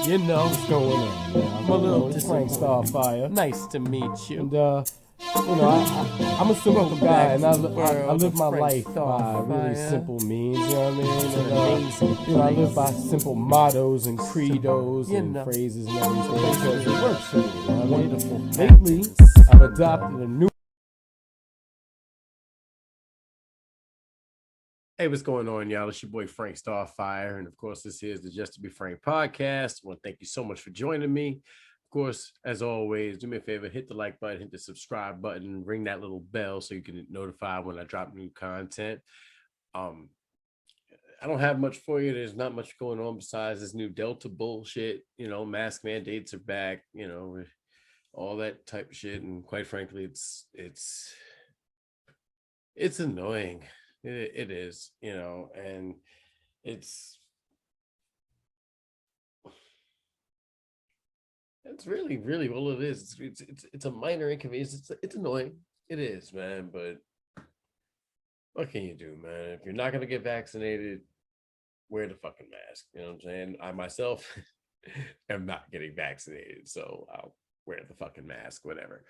You know, What's going on, man? I'm a little Frank disappointed. Starfire. Nice to meet you. And, I'm a simple Welcome guy, back and to I the world live of my Frank life by really Starfire. simple means, you know what I mean? It's an And, amazing I live by place. simple mottos and credos You and know, phrases and everything place because it works for me, you know what I mean? wonderful Lately, cactus. I've adopted a new... Hey, what's going on, y'all? It's your boy Frank Starfire, and of course, this is the Just to Be Frank podcast. I want to thank you so much for joining me. Of course, as always, do me a favor, hit the like button, hit the subscribe button, ring that little bell so you can get notified when I drop new content. I don't have much for you. There's not much going on besides this new Delta bullshit. You know, mask mandates are back. You know, all that type of shit, and quite frankly, it's annoying. It is, you know, and it's that's really all it is. It's a minor inconvenience. It's annoying. It is, man. But what can you do, man? If you're not gonna get vaccinated, wear the fucking mask. You know what I'm saying? I myself am not getting vaccinated, so I'll wear the fucking mask, whatever.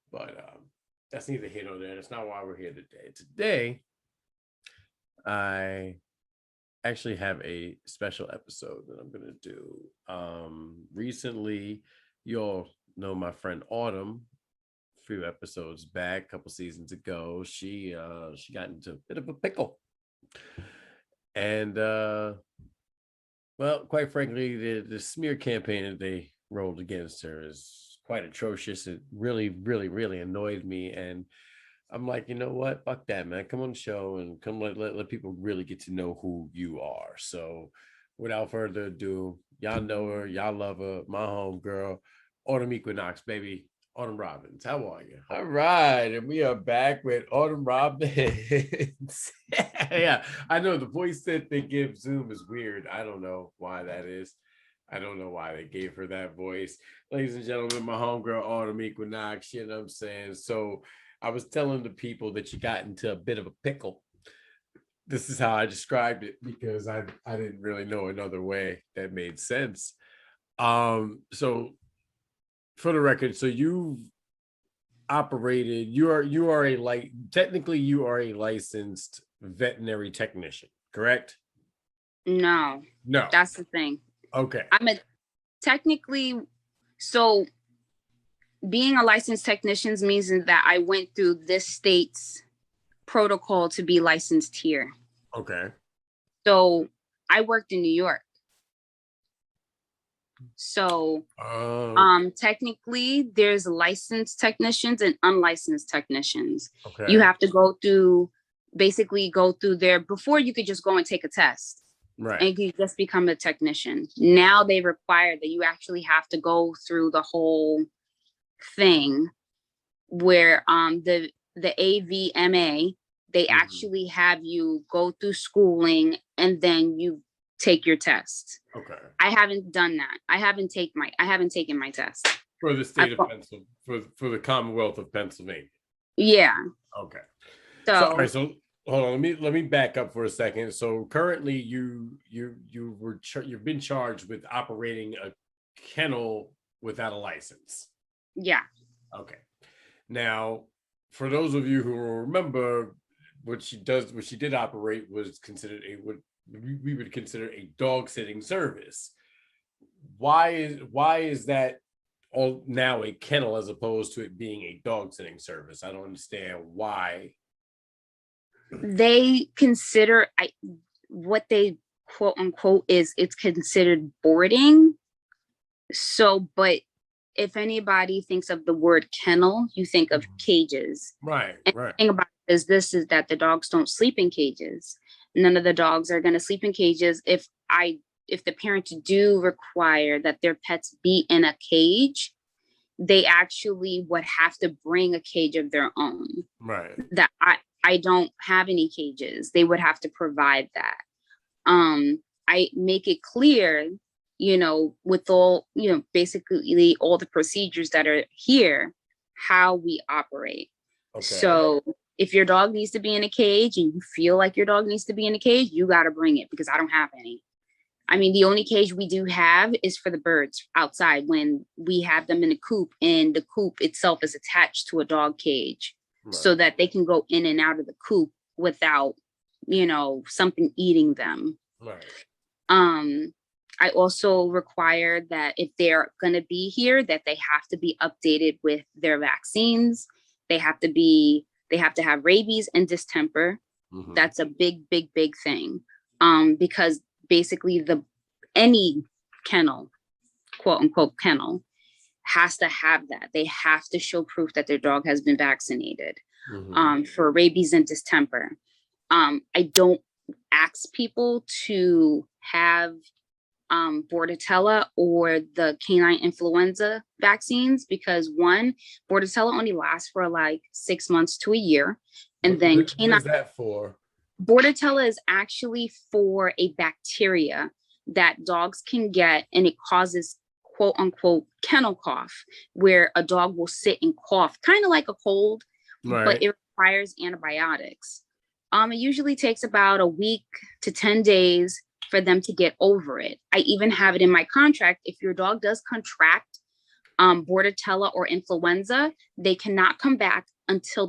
But that's neither here nor there. That's not why we're here today. Today, I actually have a special episode that I'm gonna do. Recently, you all know my friend Autumn. A few episodes back, a couple seasons ago, she got into a bit of a pickle, and well, quite frankly, the smear campaign that they rolled against her is quite atrocious. It really annoyed me, and I'm like, you know what? Fuck that, man. Come on the show and come let people really get to know who you are. So without further ado, y'all know her, y'all love her, my home girl, Autumn Equinox, baby. Autumn Robbins, how are you? All right, and we are back with Autumn Robbins. Yeah, I know the voice that they give Zoom is weird. I don't know why that is. I don't know why they gave her that voice. Ladies and gentlemen, my homegirl Autumn Equinox, you know what I'm saying? So I was telling the people that you got into a bit of a pickle. This is how I described it because I didn't really know another way that made sense. So for the record, so you operated, you are a like technically you are a licensed veterinary technician, correct? No, No. that's the thing. Okay. I'm a technically, so being a licensed technician means that I went through this state's protocol to be licensed here. Okay. So I worked in New York. So technically there's licensed technicians and unlicensed technicians. Okay. You have to basically go through there before you could just go and take a test. Right. And you just become a technician. Now they require that you actually have to go through the whole thing where the AVMA, they actually have you go through schooling and then you take your test. Okay. I haven't done that. I haven't taken my test. For the state of Pennsylvania, for the Commonwealth of Pennsylvania. Yeah. Okay. So all right, so hold on, let me back up for a second. So currently you've been charged with operating a kennel without a license. Yeah. Okay. Now, for those of you who remember, what she did operate was considered what we would consider a dog sitting service. Why is that all now a kennel as opposed to it being a dog sitting service? I don't understand why. They consider what they quote unquote it's considered boarding. So, but if anybody thinks of the word kennel, you think of cages. Right. And the thing about it is that the dogs don't sleep in cages. None of the dogs are going to sleep in cages. If the parents do require that their pets be in a cage, they actually would have to bring a cage of their own. Right. That I don't have any cages. They would have to provide that. I make it clear, with all, basically all the procedures that are here, how we operate. Okay. So if your dog needs to be in a cage and you feel like your dog needs to be in a cage, you got to bring it because I don't have any. I mean, the only cage we do have is for the birds outside when we have them in a coop, and the coop itself is attached to a dog cage so that they can go in and out of the coop without, something eating them. Right. I also require that if they're going to be here, that they have to be updated with their vaccines. They have to have rabies and distemper. Mm-hmm. That's a big, big, big thing. Because basically any kennel, quote unquote kennel, has to have that. They have to show proof that their dog has been vaccinated for rabies and distemper. I don't ask people to have Bordetella or the canine influenza vaccines because one, Bordetella only lasts for like 6 months to a year. And then what is that for? Bordetella is actually for a bacteria that dogs can get, and it causes quote unquote kennel cough, where a dog will sit and cough, kind of like a cold, but it requires antibiotics. It usually takes about a week to 10 days for them to get over it. I even have it in my contract. If your dog does contract Bordetella or influenza, they cannot come back until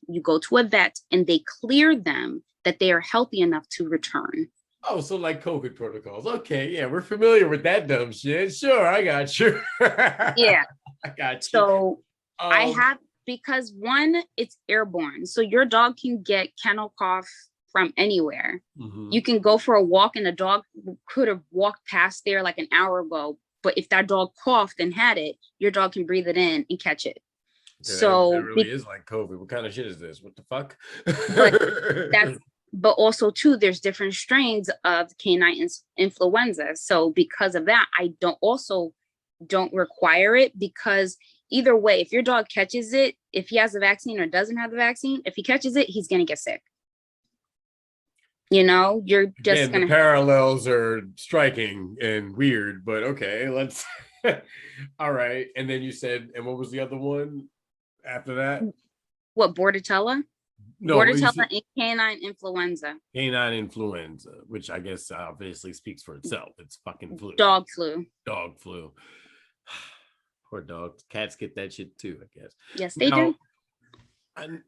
you go to a vet and they clear them that they are healthy enough to return. Oh, so like COVID protocols. Okay, yeah, we're familiar with that dumb shit. Sure, I got you. Yeah. I got you. So I have, because one, it's airborne. So your dog can get kennel cough from anywhere. Mm-hmm. You can go for a walk and a dog could have walked past there like an hour ago. But if that dog coughed and had it, your dog can breathe it in and catch it. Yeah, so that really is like COVID. What kind of shit is this? What the fuck? But also too, there's different strains of canine influenza. So because of that, I don't require it, because either way, if your dog catches it, if he has the vaccine or doesn't have the vaccine, if he catches it, he's going to get sick. You're just the parallels are striking and weird, but okay, let's. All right. And then you said, and what was the other one after that? What, Bordetella? No, Bordetella and canine influenza. Canine influenza, which I guess obviously speaks for itself. It's fucking flu. Dog flu. Dog flu. Poor dogs. Cats get that shit too, I guess. Yes, they do.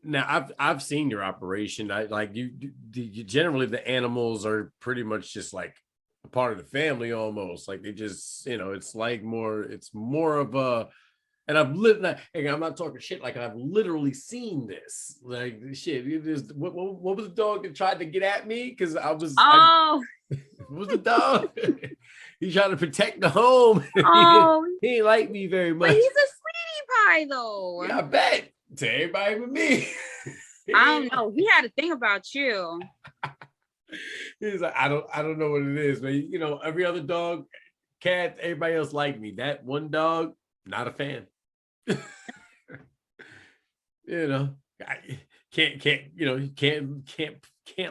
Now I've seen your operation. I like you generally the animals are pretty much just like a part of the family almost. Like they just, it's like it's more of a, and I'm not talking shit, like I've literally seen this. Like shit, what was the dog that tried to get at me? Because what was the dog? He tried to protect the home. Oh, he didn't like me very much. But he's a sweetie pie though. Yeah, I bet. To everybody but me. I don't know. He had a thing about you. He's like, I don't know what it is, but every other dog, cat, everybody else liked me. That one dog, not a fan. I can't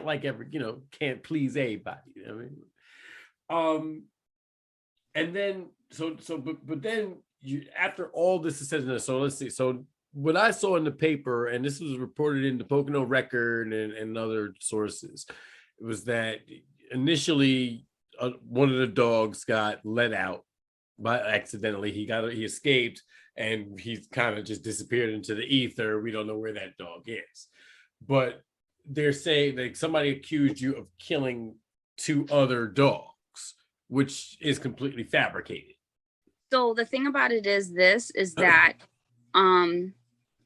like can't please everybody. And then but then after all this is said and done, so let's see. So what I saw in the paper, and this was reported in the Pocono Record and other sources, it was that initially one of the dogs got let out by accidentally. He escaped, and he kind of just disappeared into the ether. We don't know where that dog is, but they're saying that somebody accused you of killing 2 other dogs, which is completely fabricated. So the thing about it is that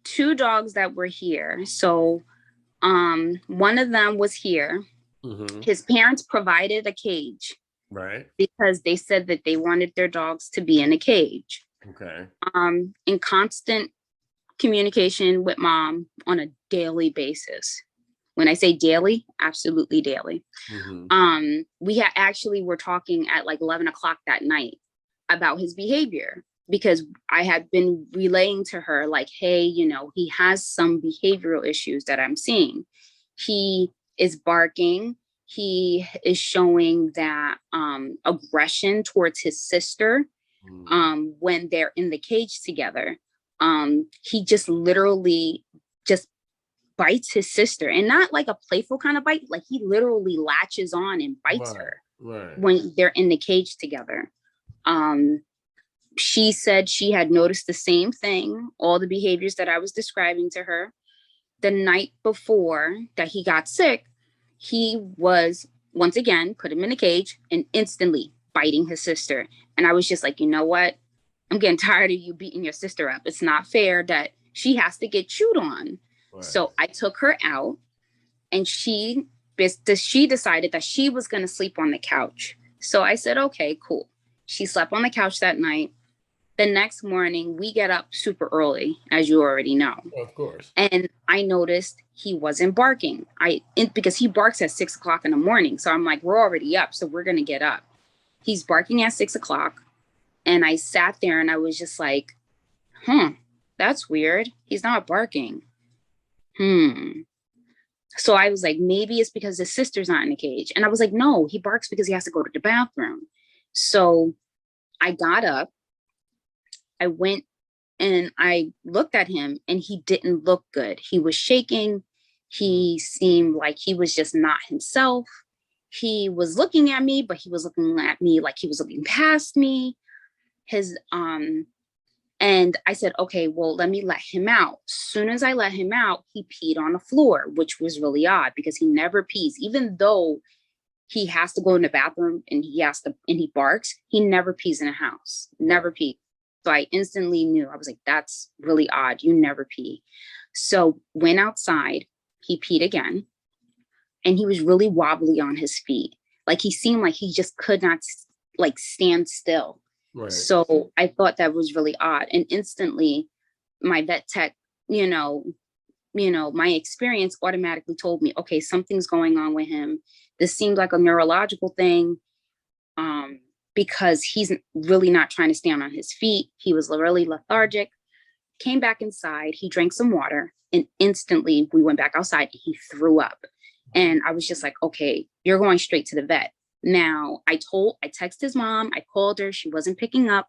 2 dogs that were here. So one of them was here. Mm-hmm. His parents provided a cage. Right. Because they said that they wanted their dogs to be in a cage. Okay. In constant communication with mom on a daily basis. When I say daily, absolutely daily. Mm-hmm. We were talking at like 11 o'clock that night about his behavior, because I had been relaying to her like, hey, he has some behavioral issues that I'm seeing. He is barking. He is showing that aggression towards his sister when they're in the cage together. He just literally just bites his sister, and not like a playful kind of bite. Like he literally latches on and bites her. Right. when they're in the cage together. She said she had noticed the same thing, all the behaviors that I was describing to her. The night before that he got sick, he was once again put him in a cage and instantly biting his sister. And I was just like, you know what? I'm getting tired of you beating your sister up. It's not fair that she has to get chewed on. Right. So I took her out, and she decided that she was going to sleep on the couch. So I said, okay, cool. She slept on the couch that night. The next morning, we get up super early, as you already know. Of course. And I noticed he wasn't barking. Because he barks at 6 o'clock in the morning. So I'm like, we're already up, so we're going to get up. He's barking at 6 o'clock. And I sat there and I was just like, that's weird. He's not barking. So I was like, maybe it's because his sister's not in the cage. And I was like, no, he barks because he has to go to the bathroom. So I got up. I went and I looked at him, and he didn't look good. He was shaking. He seemed like he was just not himself. He was looking at me, but he was looking at me like he was looking past me. And I said, okay, well, let me let him out. As soon as I let him out, he peed on the floor, which was really odd because he never pees. Even though he has to go in the bathroom and he barks, he never pees in a house, never pees. So I instantly knew. I was like, that's really odd. You never pee. So went outside, he peed again, and he was really wobbly on his feet. Like he seemed like he just could not like stand still. Right. So I thought that was really odd. And instantly my vet tech, my experience automatically told me, okay, something's going on with him. This seemed like a neurological thing. Because he's really not trying to stand on his feet. He was really lethargic. Came back inside. He drank some water, and instantly we went back outside and he threw up. And I was just like, okay, you're going straight to the vet. Now I texted his mom. I called her. She wasn't picking up.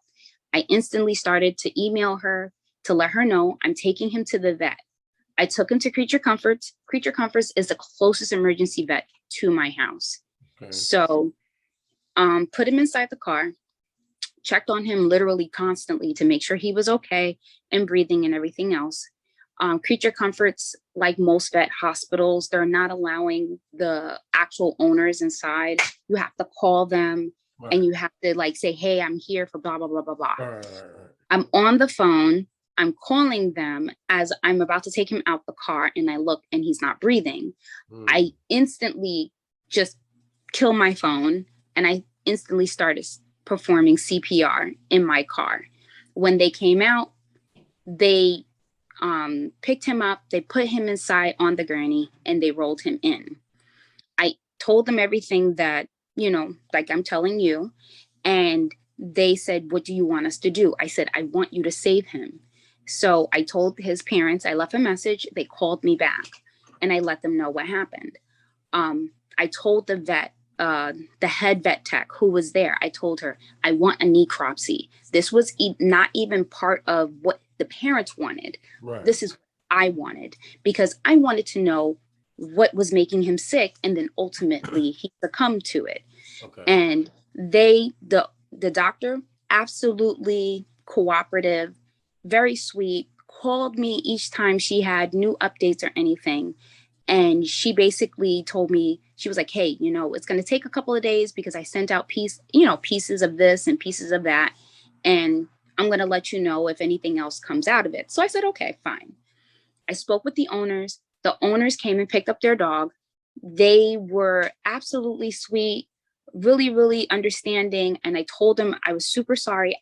I instantly started to email her to let her know I'm taking him to the vet. I took him to Creature Comforts. Creature Comforts is the closest emergency vet to my house. Okay. So put him inside the car, checked on him literally constantly to make sure he was okay and breathing and everything else. Creature Comforts, like most vet hospitals, they're not allowing the actual owners inside. You have to call them, right, and you have to like say, hey, I'm here for blah, blah, blah, blah, blah. Right. I'm on the phone. I'm calling them as I'm about to take him out the car, and I look and he's not breathing. I instantly just kill my phone, and I instantly started performing CPR in my car. When they came out, they picked him up, they put him inside on the gurney, and they rolled him in. I told them everything that, like I'm telling you, and they said, what do you want us to do? I said, I want you to save him. So I told his parents, I left a message, they called me back, and I let them know what happened. I told the vet, the head vet tech who was there, I told her, I want a necropsy. This was not even part of what the parents wanted. Right. This is what I wanted, because I wanted to know what was making him sick, and then ultimately he succumbed to it. Okay. And the doctor, absolutely cooperative, very sweet, called me each time she had new updates or anything. And she basically told me, she was like, hey, it's going to take a couple of days because I sent out pieces of this and pieces of that. And I'm going to let you know if anything else comes out of it. So I said, okay, fine. I spoke with the owners. The owners came and picked up their dog. They were absolutely sweet, really, really understanding. And I told them I was super sorry.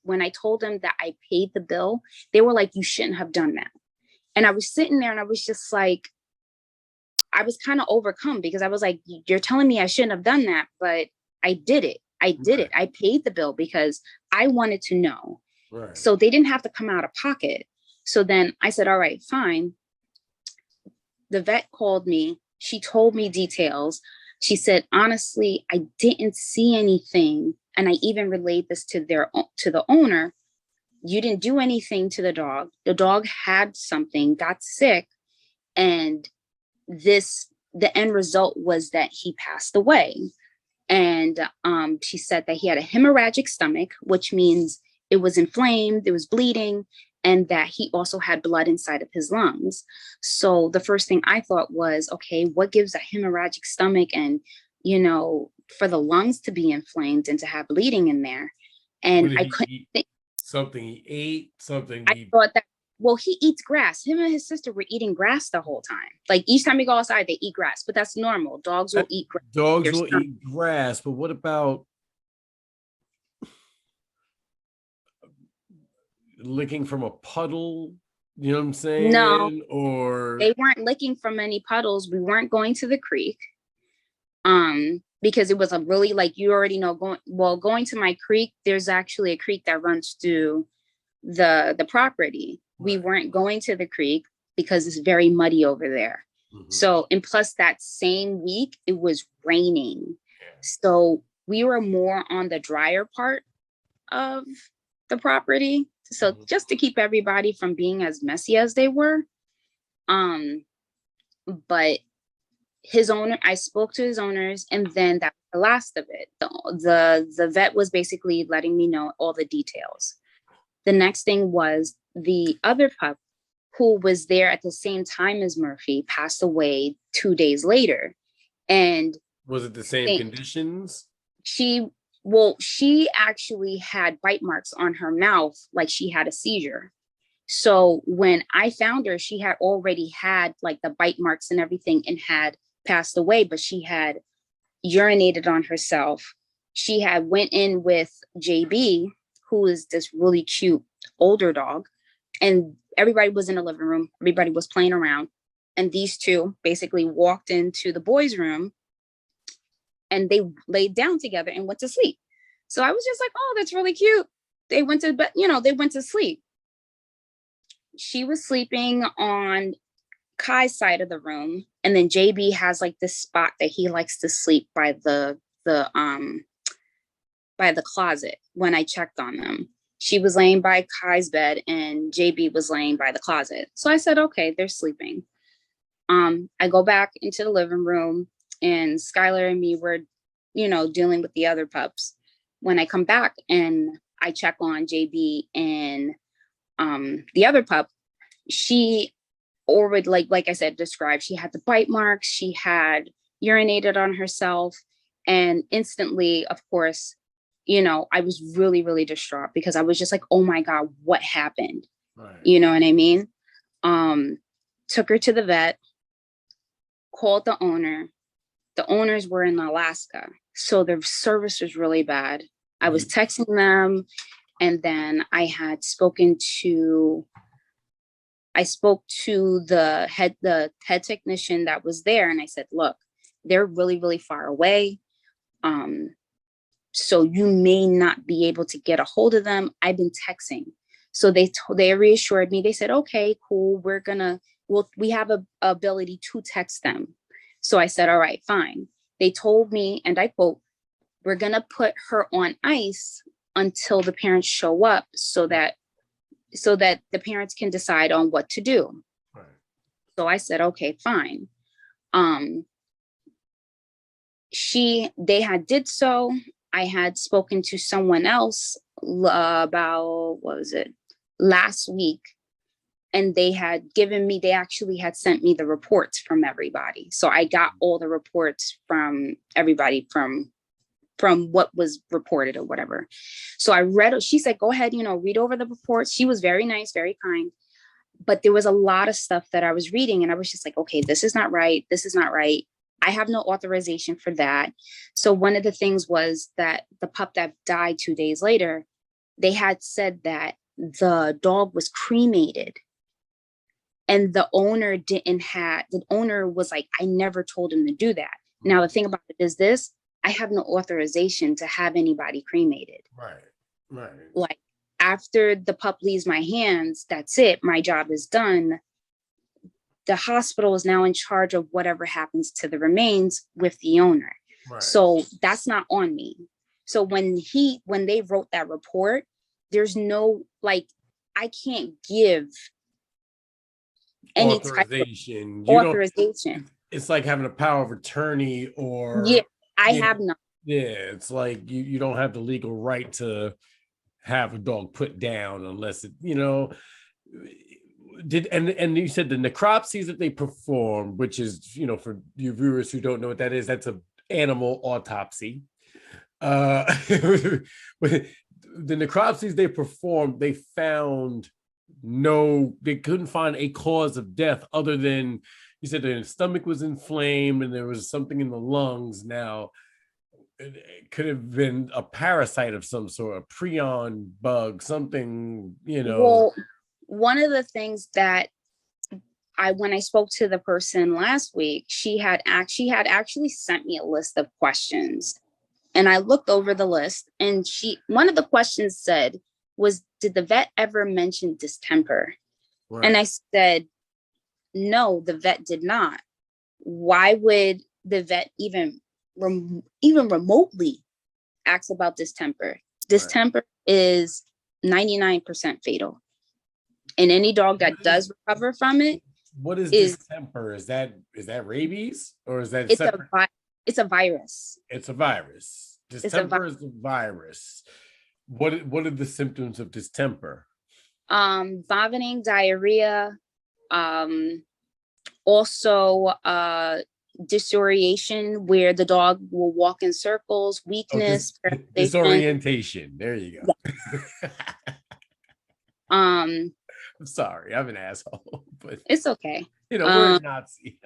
When I told them that I paid the bill, they were like, you shouldn't have done that. And I was sitting there and I was just like, I was kind of overcome because I was like, you're telling me I shouldn't have done that, but I did it. I did it. I paid the bill because I wanted to know. Right. So they didn't have to come out of pocket. So then I said, all right, fine. The vet called me. She told me details. She said, honestly, I didn't see anything. And I even relayed this to the owner. You didn't do anything to the dog. The dog had something, got sick, and the end result was that he passed away. And she said that he had a hemorrhagic stomach, which means it was inflamed, it was bleeding, and that he also had blood inside of his lungs. So the first thing I thought was, okay, what gives a hemorrhagic stomach and, for the lungs to be inflamed and to have bleeding in there? And I couldn't think. Something he ate, something I thought that, well, he eats grass. Him and his sister were eating grass the whole time. Like each time we go outside, they eat grass, but that's normal. Dogs will eat grass. Dogs will eat grass, but what about licking from a puddle? You know what I'm saying? No, or they weren't licking from any puddles. We weren't going to the creek. Because it was a really, like, you already know, going to my creek, there's actually a creek that runs through the property. We weren't going to the creek because it's very muddy over there. So, and plus that same week it was raining. So we were more on the drier part of the property. So just to keep everybody from being as messy as they were. But I spoke to his owners, and then that's the last of it. The vet was basically letting me know all the details. The next thing was the other pup who was there at the same time as Murphy passed away 2 days later. And was it the same conditions? She actually had bite marks on her mouth, like she had a seizure. So when I found her, she had already had like the bite marks and everything and had passed away, but she had urinated on herself. She had went in with JB, who is this really cute older dog, and everybody was in the living room. Everybody was playing around, and these two basically walked into the boys' room and they laid down together and went to sleep. So I was just like, oh, that's really cute. They went to bed, they went to sleep. She was sleeping on Kai's side of the room, and then JB has like this spot that he likes to sleep by the closet. When I checked on them, she was laying by Kai's bed and JB was laying by the closet. So I said, okay, they're sleeping. I go back into the living room, and Skylar and me were, dealing with the other pups. When I come back and I check on JB and the other pup, she already, like I said, described, she had the bite marks, she had urinated on herself, and instantly, of course, I was really, really distraught because I was just like, oh my God, what happened? Right. You know what I mean? Took her to the vet, called the owner. The owners were in Alaska, so their service was really bad. I was texting them, and then I spoke to the head technician that was there, and I said, look, they're really, really far away. So you may not be able to get a hold of them. I've been texting. So they reassured me. They said, okay, cool. We have a ability to text them. So I said, all right, fine. They told me, and I quote, we're going to put her on ice until the parents show up so that the parents can decide on what to do. Right. So I said, okay, fine. They had did so. I had spoken to someone else about, last week. And they actually had sent me the reports from everybody. So I got all the reports from everybody from what was reported or whatever. So I read, she said, go ahead, read over the reports. She was very nice, very kind. But there was a lot of stuff that I was reading and I was just like, okay, this is not right. This is not right. I have no authorization for that. So one of the things was that the pup that died 2 days later, they had said that the dog was cremated. And the owner was like, I never told him to do that. Now, the thing about it is this, I have no authorization to have anybody cremated. Right. Like after the pup leaves my hands, that's it. My job is done. The hospital is now in charge of whatever happens to the remains with the owner. Right. So that's not on me. So when they wrote that report, there's no, I can't give any authorization. Authorization. It's like having a power of attorney or I have none. Yeah, it's like you don't have the legal right to have a dog put down unless it, did and you said the necropsies that they perform, which is, for you viewers who don't know what that is, that's a animal autopsy. With the necropsies they performed, they found they couldn't find a cause of death other than, you said the stomach was inflamed and there was something in the lungs. Now, it could have been a parasite of some sort, a prion bug, something, Well, one of the things that when I spoke to the person last week, she had actually sent me a list of questions. And I looked over the list, and one of the questions was, did the vet ever mention distemper? Right. And I said, no, the vet did not. Why would the vet even remotely ask about distemper? Distemper is 99% fatal. And any dog that does recover from it. What is distemper? Is that rabies, or is that it's a virus? It's a virus. Distemper is a virus. What are the symptoms of distemper? Vomiting, diarrhea, also disorientation, where the dog will walk in circles, weakness, disorientation. There you go. I'm sorry, I'm an asshole, but it's okay. We're Nazi.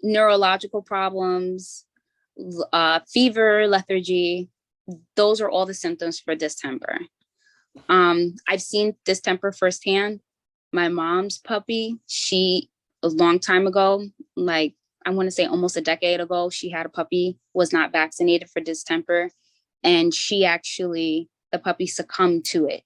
Neurological problems, fever, lethargy. Those are all the symptoms for distemper. I've seen distemper firsthand. My mom's puppy, a long time ago, like I want to say almost a decade ago, she had a puppy, was not vaccinated for distemper, and the puppy succumbed to it.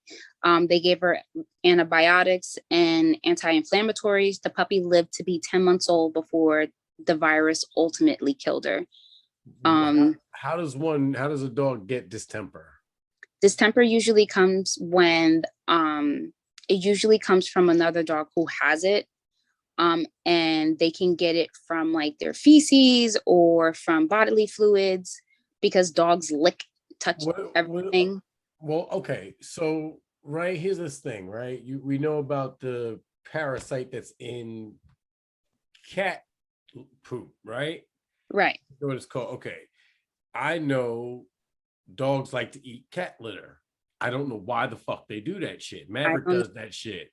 They gave her antibiotics and anti-inflammatories. The puppy lived to be 10 months old before the virus ultimately killed her. How does a dog get distemper? Distemper usually comes when it usually comes from another dog who has it. And they can get it from like their feces or from bodily fluids, because dogs touch everything. Well, okay. So, right, here's this thing, right? We know about the parasite that's in cat poop, right? Right. What it's called. Okay. I know dogs like to eat cat litter. I don't know why the fuck they do that shit. Maverick does that shit.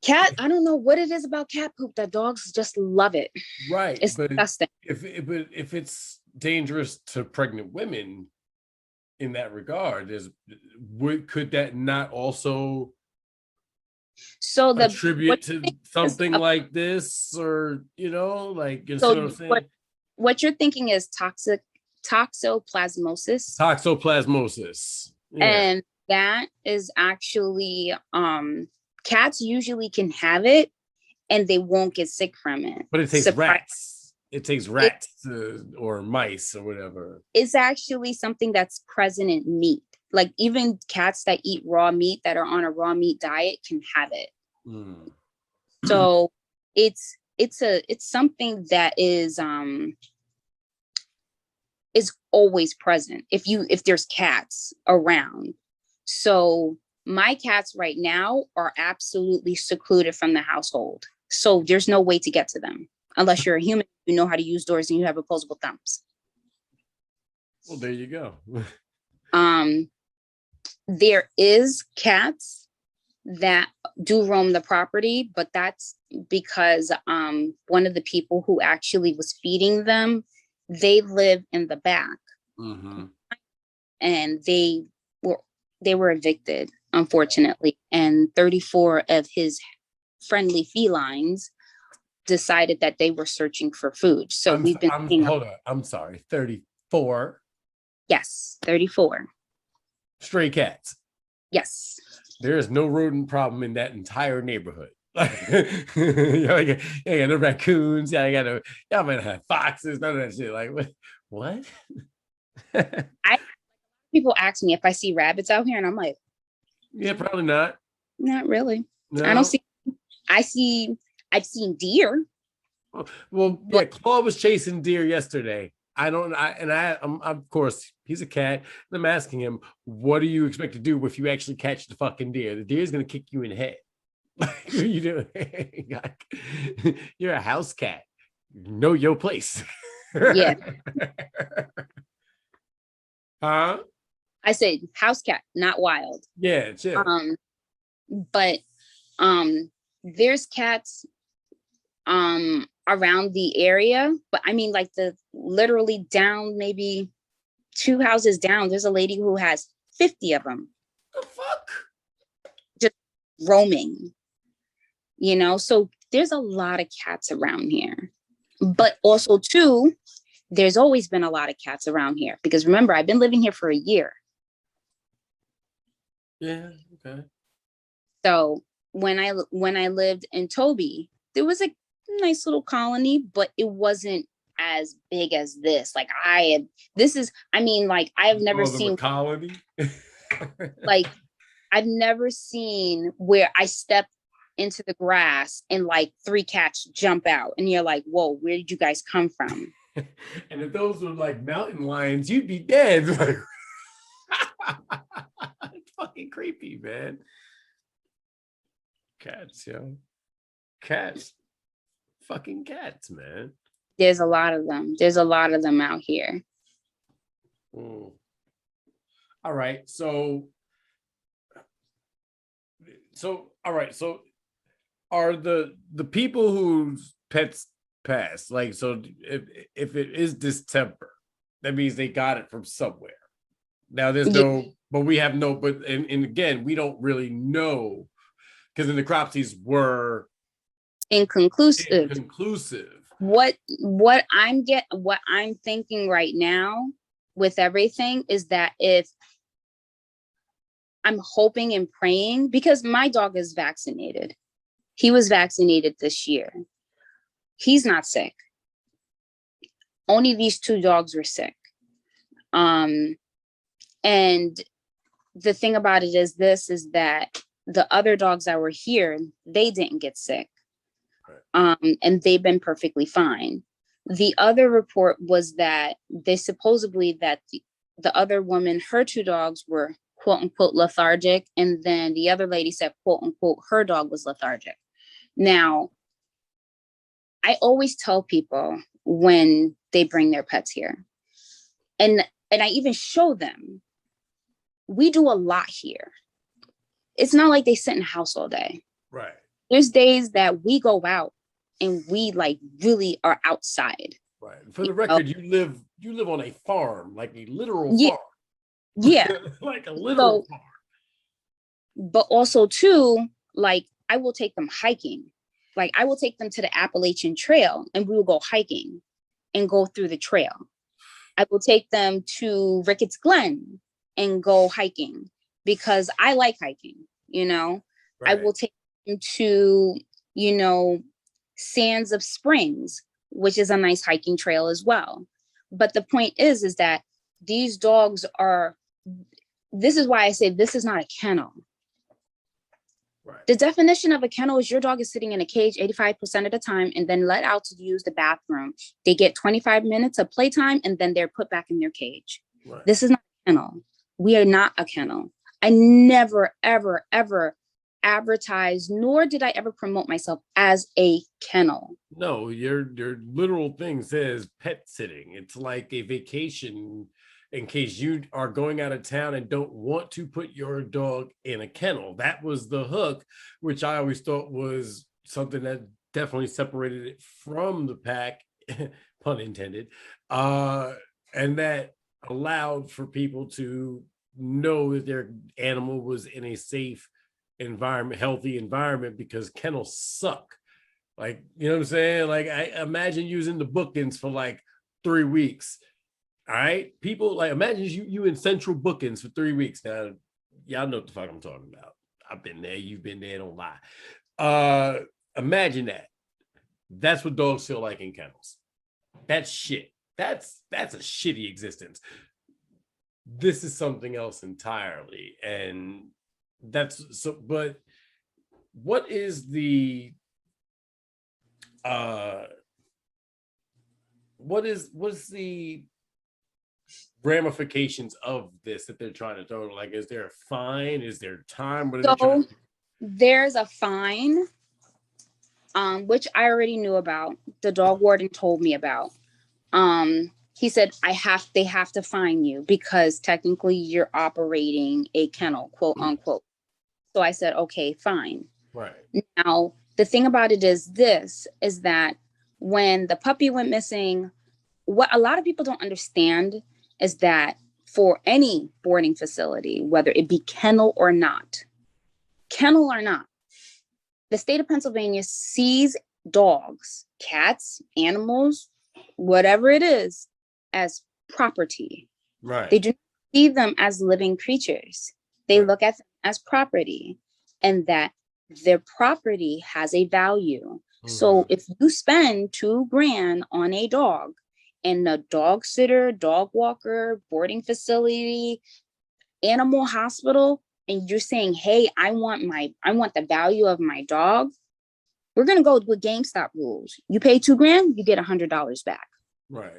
I don't know what it is about cat poop that dogs just love it. Right. It's disgusting. If it's dangerous to pregnant women in that regard, could that not also attribute to something like this, or like, you know what I'm saying? What you're thinking is toxoplasmosis. Toxoplasmosis. Yeah. And that is actually cats usually can have it and they won't get sick from it. But it takes rats. It takes rats or mice or whatever. It's actually something that's present in meat. Like even cats that eat raw meat, that are on a raw meat diet, can have it. Mm. So it's something that is always present if there's cats around. So my cats right now are absolutely secluded from the household. So there's no way to get to them unless you're a human, you know how to use doors, and you have opposable thumbs. Well, there you go. There is cats that do roam the property, but that's because one of the people who actually was feeding them, they live in the back. Mm-hmm. And they were evicted, unfortunately. And 34 of his friendly felines decided that they were searching for food. So hold on. I'm sorry. 34. Yes, 34. Stray cats. Yes. There is no rodent problem in that entire neighborhood. You got no raccoons. Y'all might have foxes. None of that shit. Like what? People ask me if I see rabbits out here, and I'm like, yeah, probably not. Not really. No. I don't see. I've seen deer. Well, yeah, Claude was chasing deer yesterday. I'm of course he's a cat. And I'm asking him, what do you expect to do if you actually catch the fucking deer? The deer is gonna kick you in the head. What are you doing? You're a house cat. Know your place. Yeah. Huh? I said house cat, not wild. Yeah, chill. But there's cats around the area, but I mean like the literally down maybe 2 houses down, there's a lady who has 50 of them The fuck? just roaming, you know. So there's a lot of cats around here, but also too, there's always been a lot of cats around here because remember, I've been living here for a year. Yeah, okay. So when I lived in Toby, there was a nice little colony, but it wasn't as big as this. Like I have never Call them a seen colony. like I've never seen where I step into the grass and like 3 cats jump out and you're like, whoa, where did you guys come from? And if those were like mountain lions, you'd be dead. It's fucking creepy, man. Cats, yo. Cats. Fucking cats, man. There's a lot of them. There's a lot of them out here. Mm. All right. So all right. So are the people whose pets pass, like, so if it is distemper, that means they got it from somewhere. Now there's no, but we have no, but and again, we don't really know because the necropsies were Inconclusive. What what I'm thinking right now with everything is that if I'm hoping and praying, because my dog is vaccinated. He was vaccinated this year. He's not sick. Only these 2 dogs were sick. And the thing about it is that the other dogs that were here, they didn't get sick. And they've been perfectly fine. The other report was that they supposedly that the other woman, her 2 dogs were quote unquote lethargic. And then the other lady said, quote unquote, her dog was lethargic. Now, I always tell people when they bring their pets here, and I even show them, we do a lot here. It's not like they sit in the house all day. Right. There's days that we go out and we like really are outside. Right. For the record, you live on a farm, like a literal Yeah. farm. Yeah. Like a literal farm. But also too, like I will take them hiking. Like I will take them to the Appalachian Trail and we will go hiking and go through the trail. I will take them to Ricketts Glen and go hiking because I like hiking, you know. Right. I will take them to, you know, Sands of Springs, which is a nice hiking trail as well. But the point is that these dogs are, this is why I say this is not a kennel. Right. The definition of a kennel is your dog is sitting in a cage 85% of the time and then let out to use the bathroom. They get 25 minutes of playtime and then they're put back in their cage. Right. This is not a kennel. We are not a kennel. I never, ever, ever advertised, nor did I ever promote myself as a kennel. No, your literal thing says pet sitting. It's like a vacation in case you are going out of town and don't want to put your dog in a kennel. That was the hook, which I always thought was something that definitely separated it from the pack, pun intended, and that allowed for people to know that their animal was in a safe environment, healthy environment, because kennels suck. Like, you know what I'm saying? Like, I imagine using the bookings for like 3 weeks. All right, people, like, imagine you in central bookings for 3 weeks. Now, y'all know what the fuck I'm talking about. I've been there, you've been there, don't lie. Imagine that. That's what dogs feel like in kennels. That's shit. That's a shitty existence. This is something else entirely. And that's so, but what is the what's the ramifications of this that they're trying to throw? Like, is there a fine? Is there time? What are they trying So to do? there's a fine, which I already knew about. The dog warden told me about. He said they have to fine you because technically you're operating a kennel, quote unquote. So I said, okay, fine. Right. Now, the thing about it is that when the puppy went missing, what a lot of people don't understand is that for any boarding facility, whether it be kennel or not, the state of Pennsylvania sees dogs, cats, animals, whatever it is, as property. Right. They do not see them as living creatures. They look at them as property, and that their property has a value. So if you spend $2,000 on a dog and a dog sitter, dog walker, boarding facility, animal hospital, and you're saying, hey, I want the value of my dog, we're gonna go with GameStop rules. You pay $2,000, you get $100 back. Right.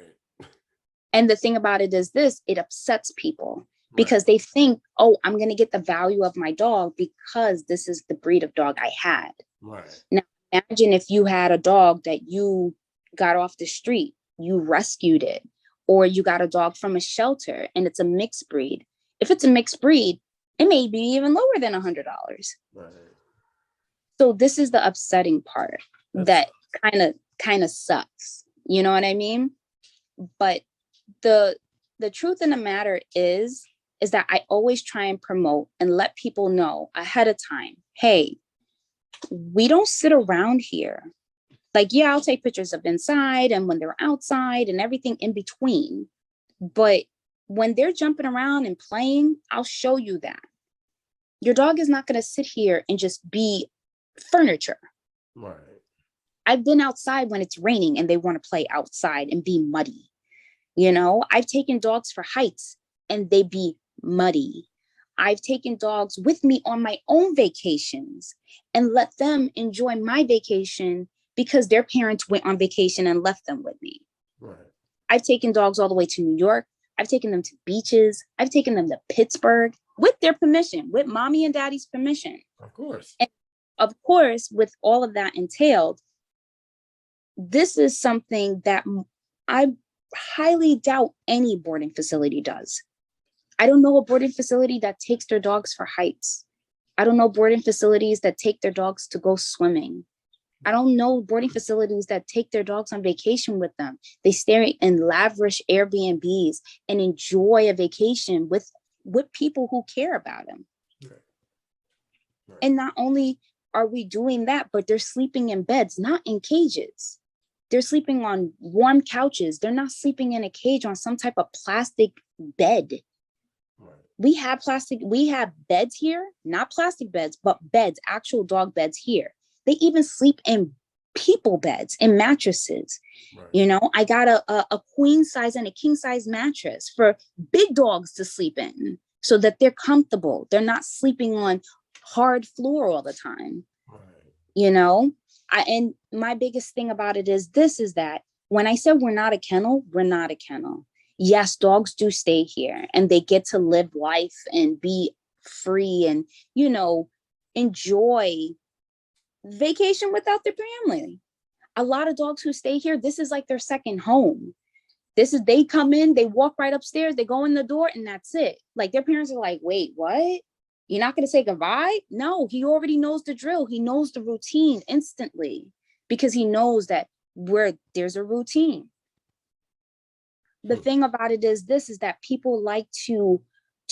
And the thing about it is it upsets people because they think, oh, I'm going to get the value of my dog because this is the breed of dog I had. Right. Now, imagine if you had a dog that you got off the street, you rescued it, or you got a dog from a shelter and it's a mixed breed. If it's a mixed breed, it may be even lower than $100. Right. So this is the upsetting part that kind of sucks. You know what I mean? But the truth in the matter is that I always try and promote and let people know ahead of time, hey, we don't sit around here. Like, yeah, I'll take pictures of inside and when they're outside and everything in between. But when they're jumping around and playing, I'll show you that. Your dog is not going to sit here and just be furniture. Right. I've been outside when it's raining and they want to play outside and be muddy. You know, I've taken dogs for hikes and they be muddy. I've taken dogs with me on my own vacations and let them enjoy my vacation because their parents went on vacation and left them with me. Right. I've taken dogs all the way to New York. I've taken them to beaches. I've taken them to Pittsburgh with their permission, with mommy and daddy's permission. Of course. And of course, with all of that entailed, this is something that I highly doubt any boarding facility does. I don't know a boarding facility that takes their dogs for hikes. I don't know boarding facilities that take their dogs to go swimming. I don't know boarding facilities that take their dogs on vacation with them. They stay in lavish Airbnbs and enjoy a vacation with people who care about them. Right. Right. And not only are we doing that, but they're sleeping in beds, not in cages. They're sleeping on warm couches. They're not sleeping in a cage on some type of plastic bed. Right. We have beds here, not plastic beds, but beds, actual dog beds here. They even sleep in people beds and mattresses. Right. You know, I got a queen size and a king size mattress for big dogs to sleep in so that they're comfortable. They're not sleeping on hard floor all the time. Right. You know, and my biggest thing about it is that when I said we're not a kennel, we're not a kennel. Yes, dogs do stay here and they get to live life and be free and, you know, enjoy vacation without their family. A lot of dogs who stay here, this is like their second home. They come in, they walk right upstairs, they go in the door and that's it. Like their parents are like, wait, what? You're not going to say goodbye? No, he already knows the drill. He knows the routine instantly because he knows that there's a routine. The thing about it is that people like to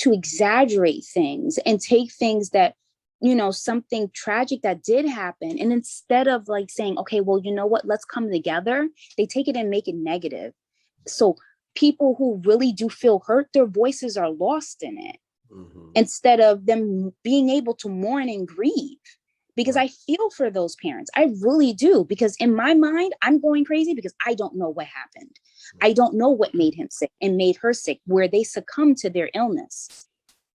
exaggerate things and take things that, you know, something tragic that did happen. And instead of like saying, okay, well, you know what, let's come together, they take it and make it negative. So people who really do feel hurt, their voices are lost in it. Mm-hmm. Instead of them being able to mourn and grieve, because right. I feel for those parents. I really do, because in my mind, I'm going crazy because I don't know what happened. Right. I don't know what made him sick and made her sick, where they succumbed to their illness,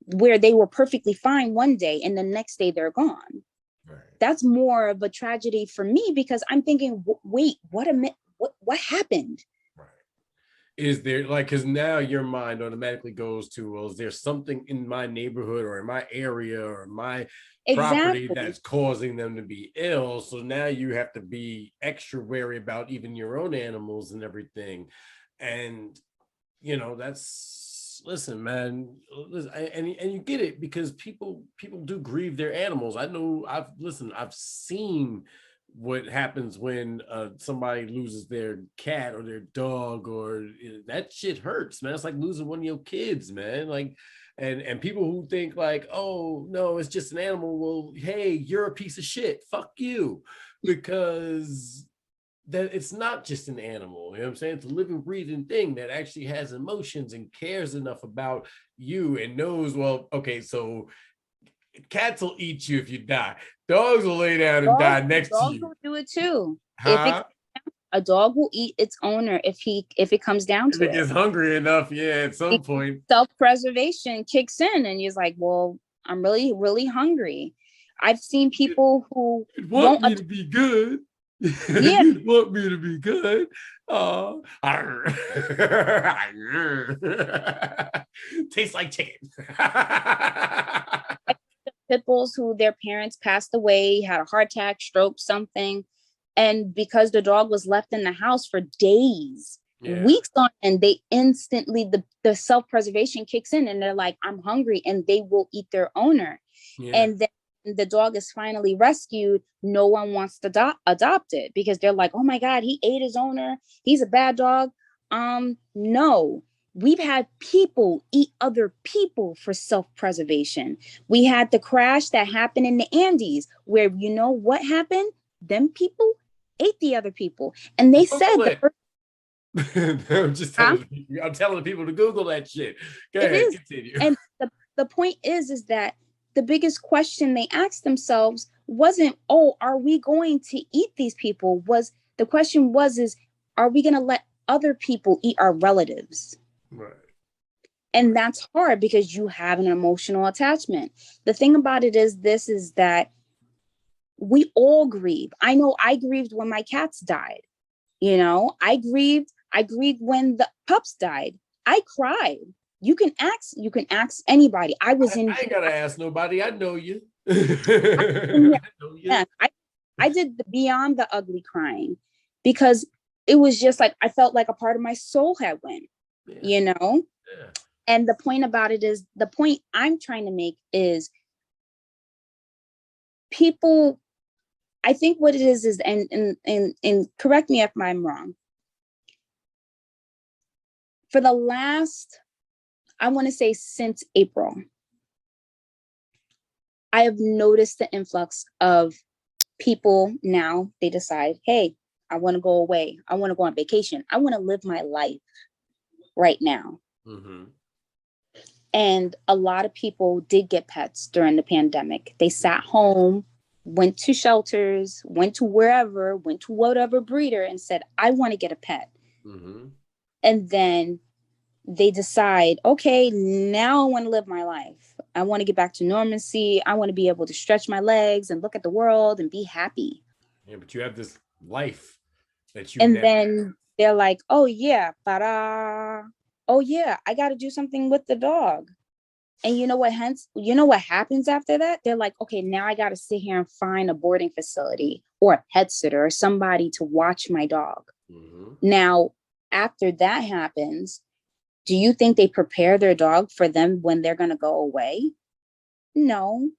where they were perfectly fine one day and the next day they're gone. Right. That's more of a tragedy for me because I'm thinking, wait, what happened? Right. is there like, because now your mind automatically goes to, well, is there something in my neighborhood or in my area or my property Exactly. that's causing them to be ill? So now you have to be extra wary about even your own animals and everything. And that's, listen, man, and you get it, because people do grieve their animals. I know, I've seen what happens when somebody loses their cat or their dog, or that shit hurts, man. It's like losing one of your kids, man. Like, and people who think like, oh no, it's just an animal, well, hey, you're a piece of shit, fuck you, because that it's not just an animal, you know what I'm saying? It's a living, breathing thing that actually has emotions and cares enough about you and knows, well, okay, so cats will eat you if you die. Dogs will lay down and die next to Dogs you. will do it too. If it Huh? A dog will eat its owner if it comes down If to it it. gets hungry enough, yeah, at some point. Self-preservation kicks in and you're like, well, I'm really, really hungry. I've seen people who You'd want won't, me to be good. yeah, You'd want me to be good. Tastes like chicken. pit bulls who their parents passed away, had a heart attack, stroke, something. And because the dog was left in the house for days, Yeah. weeks on, and they instantly, the self-preservation kicks in and they're like, I'm hungry, and they will eat their owner. Yeah. And then the dog is finally rescued. No one wants to adopt it because they're like, oh my God, he ate his owner. He's a bad dog. No, we've had people eat other people for self-preservation. We had the crash that happened in the Andes where, you know what happened? Them people ate the other people. And they said Google the it. first I'm just time telling the people to Google that shit. Go it ahead, is. continue. And the point is that the biggest question they asked themselves wasn't, oh, are we going to eat these people? Was the question is, are we going to let other people eat our relatives? Right. And that's hard because you have an emotional attachment. The thing about it is that we all grieve. I know I grieved when my cats died. I grieved when the pups died. I cried. You can ask anybody. I was in I ain't gotta ask nobody. I know you. I, I know you. yeah, I did the beyond the ugly crying because it was just like I felt like a part of my soul had went, Yeah. Yeah. And the point about it is, the point I'm trying to make is people, I think what it is and correct me if I'm wrong. For the last, I want to say since April, I have noticed the influx of people now. They decide, hey, I want to go away. I want to go on vacation. I want to live my life right now. Mm-hmm. And a lot of people did get pets during the pandemic. They sat home, went to shelters, went to wherever, went to whatever breeder and said, I want to get a pet. Mm-hmm. And then they decide, okay, now I want to live my life. I want to get back to normalcy. I want to be able to stretch my legs and look at the world and be happy. Yeah, but you have this life that you And never then they're like, oh yeah, ta-da. Oh yeah, I got to do something with the dog. And you know what happens after that? They're like, okay, now I got to sit here and find a boarding facility or a pet sitter or somebody to watch my dog. Mm-hmm. Now, after that happens, do you think they prepare their dog for them when they're going to go away? No.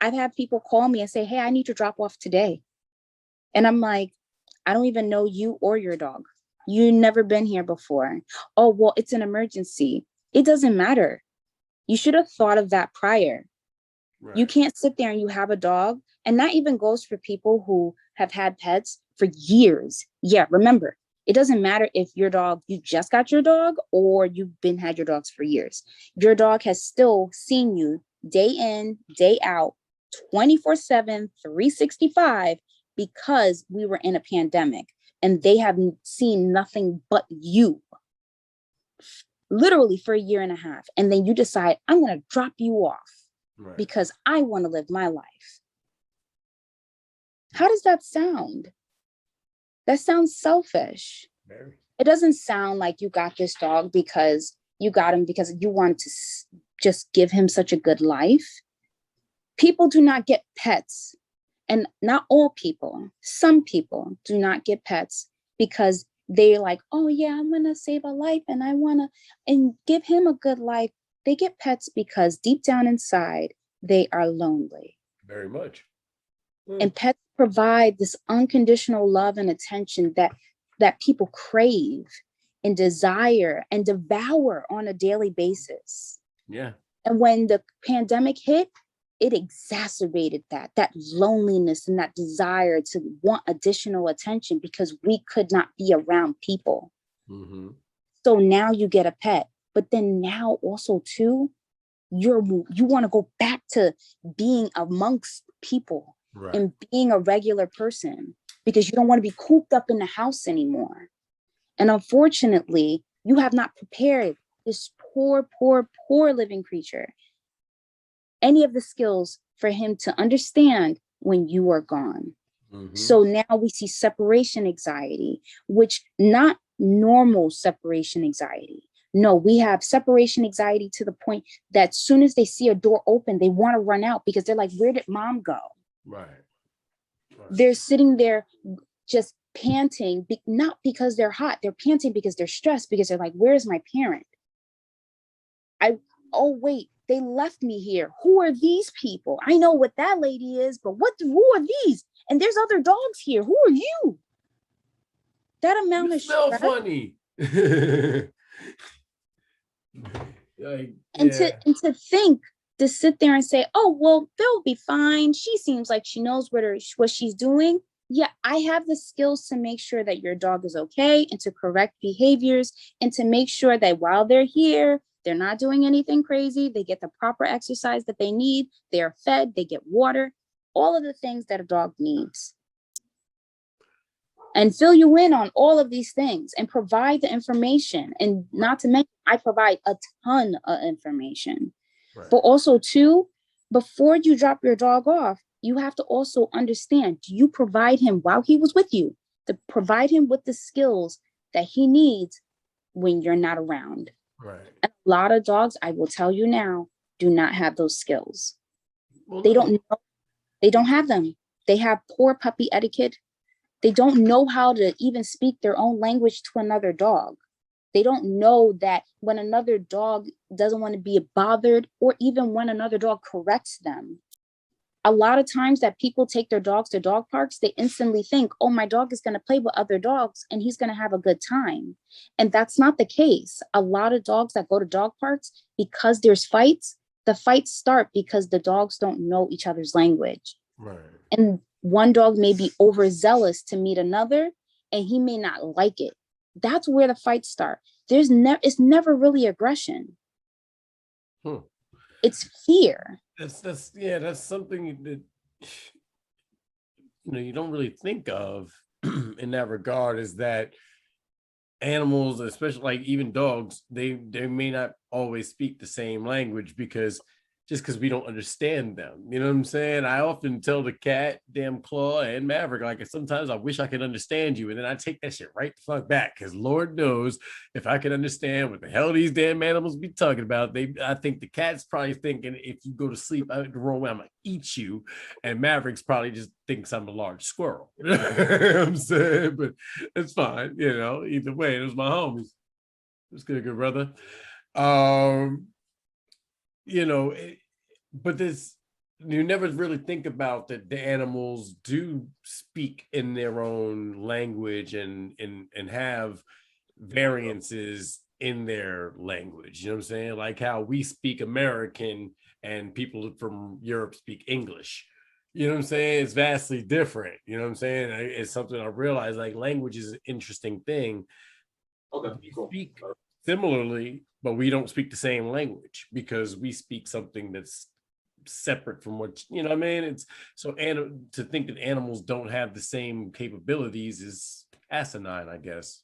I've had people call me and say, hey, I need to drop off today. And I'm like, I don't even know you or your dog. You've never been here before. Oh, well, it's an emergency. It doesn't matter. You should have thought of that prior. Right. You can't sit there and you have a dog. And that even goes for people who have had pets for years. Yeah, remember, it doesn't matter if you just got your dog or you've had your dogs for years. Your dog has still seen you day in, day out, 24/7, 365, because we were in a pandemic and they have seen nothing but you. Literally for a year and a half. And then you decide, I'm going to drop you off because I want to live my life. How does that sound? That sounds selfish. Very. it doesn't sound like you got this dog because you got him because you wanted to just give him such a good life. People do not get pets, and not all people, some people do not get pets because they're like, oh yeah, I'm gonna save a life and I wanna and give him a good life. They get pets because deep down inside, they are lonely. Very much. And pets provide this unconditional love and attention that people crave and desire and devour on a daily basis. Yeah. And when the pandemic hit, it exacerbated that loneliness and that desire to want additional attention because we could not be around people. Mm-hmm. So now you get a pet, but then now also too, you want to go back to being amongst people. Right. And being a regular person because you don't want to be cooped up in the house anymore. And unfortunately, you have not prepared this poor living creature any of the skills for him to understand when you are gone. Mm-hmm. So now we see separation anxiety, which not normal separation anxiety. No, we have separation anxiety to the point that as soon as they see a door open, they want to run out because they're like, where did mom go? Right. They're sitting there just panting, not because they're hot. They're panting because they're stressed because they're like, where's my parent? Oh, wait, they left me here. Who are these people? I know what that lady is, but who are these? And there's other dogs here. Who are you? That amount of stress. Funny. And to think, to sit there and say, oh, well, they'll be fine. She seems like she knows what she's doing. Yeah, I have the skills to make sure that your dog is okay and to correct behaviors and to make sure that while they're here, they're not doing anything crazy. They get the proper exercise that they need. They're fed, they get water, all of the things that a dog needs. And fill you in on all of these things and provide the information. And not to mention, I provide a ton of information. Right. But also too, before you drop your dog off, you have to also understand, do you provide him while he was with you to provide him with the skills that he needs when you're not around? Right. And a lot of dogs, I will tell you now, do not have those skills. Well, they don't know. They don't have them. They have poor puppy etiquette. They don't know how to even speak their own language to another dog. They don't know that when another dog doesn't want to be bothered or even when another dog corrects them. A lot of times that people take their dogs to dog parks, they instantly think, oh, my dog is going to play with other dogs and he's going to have a good time. And that's not the case. A lot of dogs that go to dog parks, because there's fights, the fights start because the dogs don't know each other's language. Right. And one dog may be overzealous to meet another and he may not like it. That's where the fights start. It's never really aggression. It's fear. That's something that you don't really think of in that regard, is that animals, especially like even dogs, they may not always speak the same language because we don't understand them. You know what I'm saying? I often tell the cat, damn Claw and Maverick, like sometimes I wish I could understand you. And then I take that shit right the fuck back. Cause Lord knows if I could understand what the hell these damn animals be talking about, I think the cat's probably thinking if you go to sleep out in the room, I'm gonna eat you. And Maverick's probably just thinks I'm a large squirrel. You know what I'm saying? But it's fine. Either way, it was my homies. It's good brother. But this, you never really think about that the animals do speak in their own language and have variances in their language. You know what I'm saying? Like how we speak American and people from Europe speak English. You know what I'm saying? It's vastly different. You know what I'm saying? It's something I realized, like language is an interesting thing. Okay, we speak similarly, but we don't speak the same language because we speak something that's separate from what, you know what I mean? It's so, and to think that animals don't have the same capabilities is asinine, I guess.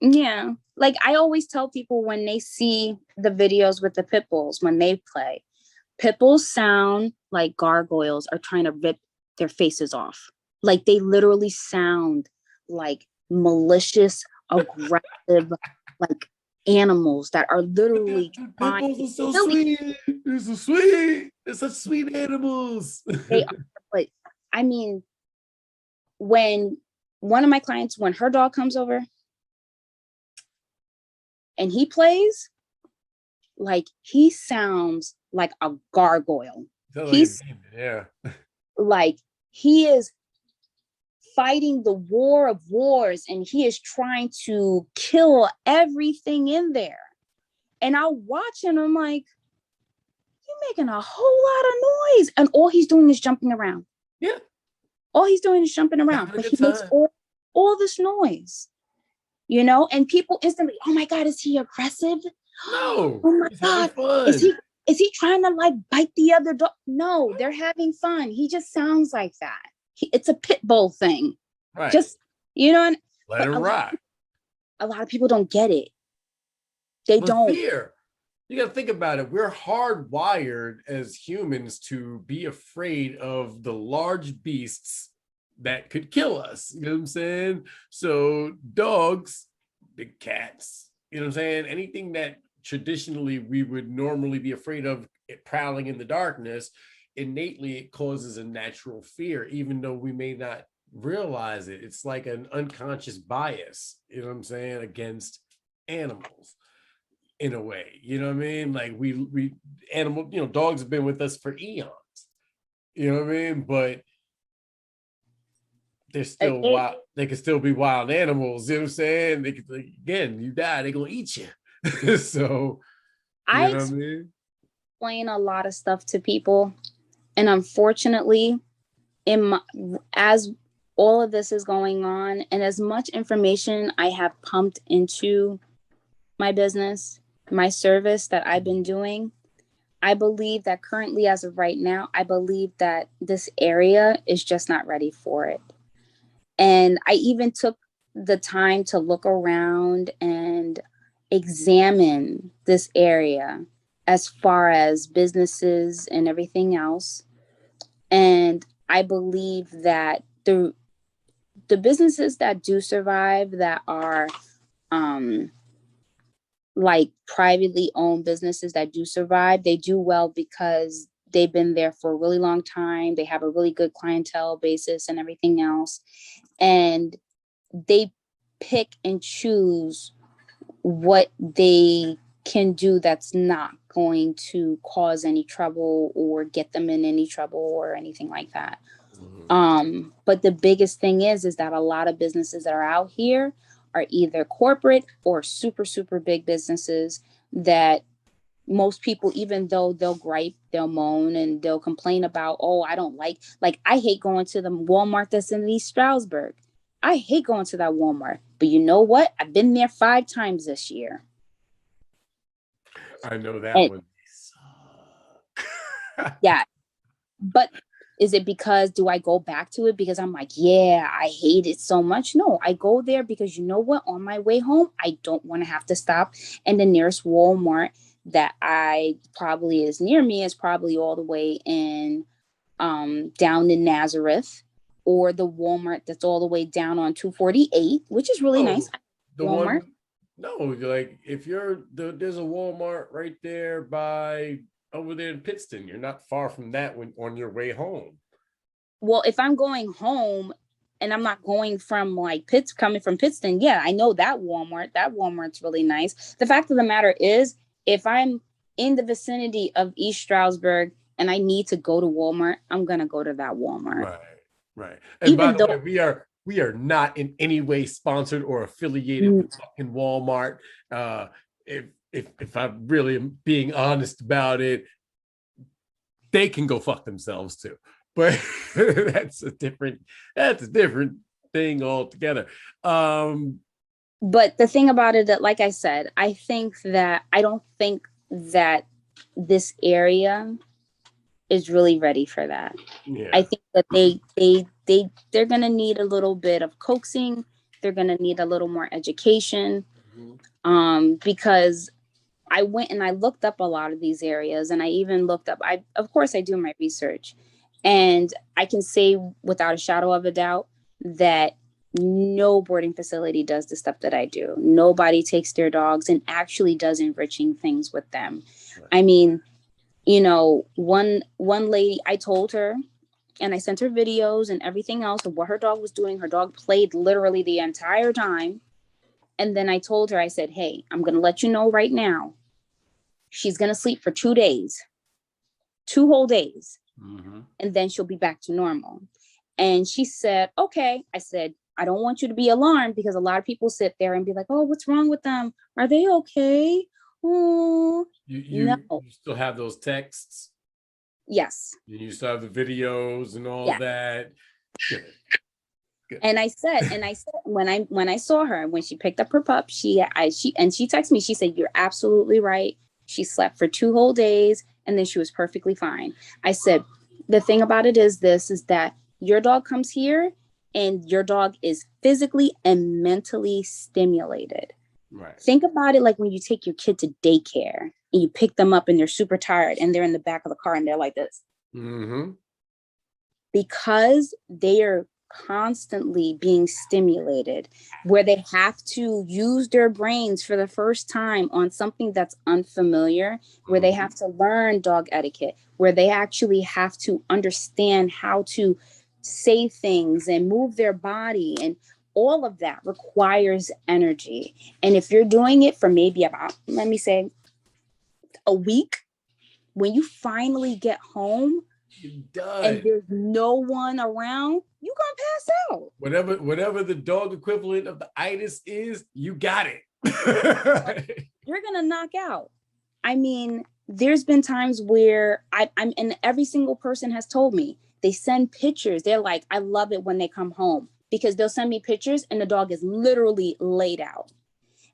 Yeah. Like I always tell people when they see the videos with the pit bulls, when they play, pit bulls sound like gargoyles are trying to rip their faces off. Like they literally sound like malicious, aggressive, like animals that are literally Dude, pit trying bulls are so to kill you. sweet. They're so sweet. They're such sweet animals. They are, but I mean, when one of my clients, when her dog comes over and he plays, like he sounds like a gargoyle. Sounds like a He's demon, yeah. like he is fighting the war of wars and he is trying to kill everything in there. And I'll watch and I'm like, you're making a whole lot of noise. And all he's doing is jumping around. Yeah. All he's doing is jumping around. Having a But good he makes time. all this noise, you know, and people instantly, oh my God, is he aggressive? No, Oh my he's having God, fun. is he trying to like bite the other dog? No, they're having fun. He just sounds like that. It's a pit bull thing. Right. Just, you know, Let it rock. A lot of people don't get it. They don't. Fear. You got to think about it. We're hardwired as humans to be afraid of the large beasts that could kill us. You know what I'm saying? So dogs, big cats, you know what I'm saying? Anything that traditionally we would normally be afraid of prowling in the darkness, innately it causes a natural fear, even though we may not realize it. It's like an unconscious bias, you know what I'm saying, against animals. In a way, you know what I mean? Like we animal, you know, dogs have been with us for eons, you know what I mean? But they're still wild. They can still be wild animals, you know what I'm saying? They could, like, again, you die, they're gonna eat you. So you know what I mean? Explain a lot of stuff to people, and unfortunately, as all of this is going on, and as much information I have pumped into my business, my service that I've been doing, I believe that currently, as of right now, I believe that this area is just not ready for it. And I even took the time to look around and examine this area as far as businesses and everything else. And I believe that the businesses that do survive, that are like privately owned businesses that do survive, they do well because they've been there for a really long time. They have a really good clientele basis and everything else. And they pick and choose what they can do that's not going to cause any trouble or get them in any trouble or anything like that. But the biggest thing is that a lot of businesses that are out here are either corporate or super, super big businesses that most people, even though they'll gripe, they'll moan, and they'll complain about, oh, I don't like I hate going to the Walmart that's in East Stroudsburg. I hate going to that Walmart. But you know what? I've been there 5 times this year. I know that one. Yeah. But is it because, do I go back to it because I'm like, yeah, I hate it so much? No, I go there because you know what? On my way home, I don't want to have to stop. And the nearest Walmart that I probably is near me is probably all the way in down in Nazareth, or the Walmart that's all the way down on 248, which is really nice. The Walmart. No, like if there's a Walmart right there by over there in Pittston. You're not far from that when on your way home. Well, if I'm going home and I'm not going from like coming from Pittston, yeah, I know that Walmart. That Walmart's really nice. The fact of the matter is, if I'm in the vicinity of East Stroudsburg and I need to go to Walmart, I'm gonna go to that Walmart. Right. And even by the way, we are not in any way sponsored or affiliated with fucking Walmart. If I'm really being honest about it, they can go fuck themselves too. But that's a different thing altogether. But the thing about it, that, like I said, I don't think that this area is really ready for that. Yeah. I think that they're gonna need a little bit of coaxing. They're gonna need a little more education. Because I went and I looked up a lot of these areas, and I even looked up, of course I do my research, and I can say without a shadow of a doubt that No boarding facility does the stuff that I do. Nobody takes their dogs and actually does enriching things with them. Right. I mean, you know, one lady, I told her, and I sent her videos and everything else of what her dog was doing. Her dog played literally the entire time. And then I told her, I said, hey, I'm going to let you know right now. She's going to sleep for 2 days, 2 whole days. Mm-hmm. And then she'll be back to normal. And she said, okay. I said, I don't want you to be alarmed, because a lot of people sit there and be like, oh, what's wrong with them? Are they okay? Oh, You no. still have those texts? Yes. You still have the videos and all Yeah. that? Good. Good. And I said, when I saw her, when she picked up her pup, she texted me, she said, you're absolutely right. She slept for 2 whole days and then she was perfectly fine. I said, the thing about it is that your dog comes here and your dog is physically and mentally stimulated. Right. Think about it like when you take your kid to daycare and you pick them up and they're super tired and they're in the back of the car and they're like this. Mm-hmm. Because they are constantly being stimulated, where they have to use their brains for the first time on something that's unfamiliar, where they have to learn dog etiquette, where they actually have to understand how to say things and move their body, and all of that requires energy. And if you're doing it for maybe about, let me say, a week, when you finally get home You're done. and there's no one around, you gonna pass out. Whatever the dog equivalent of the itis is, you got it. You're gonna knock out. I mean, there's been times where I'm, and every single person has told me, they send pictures. They're like, I love it when they come home, because they'll send me pictures and the dog is literally laid out.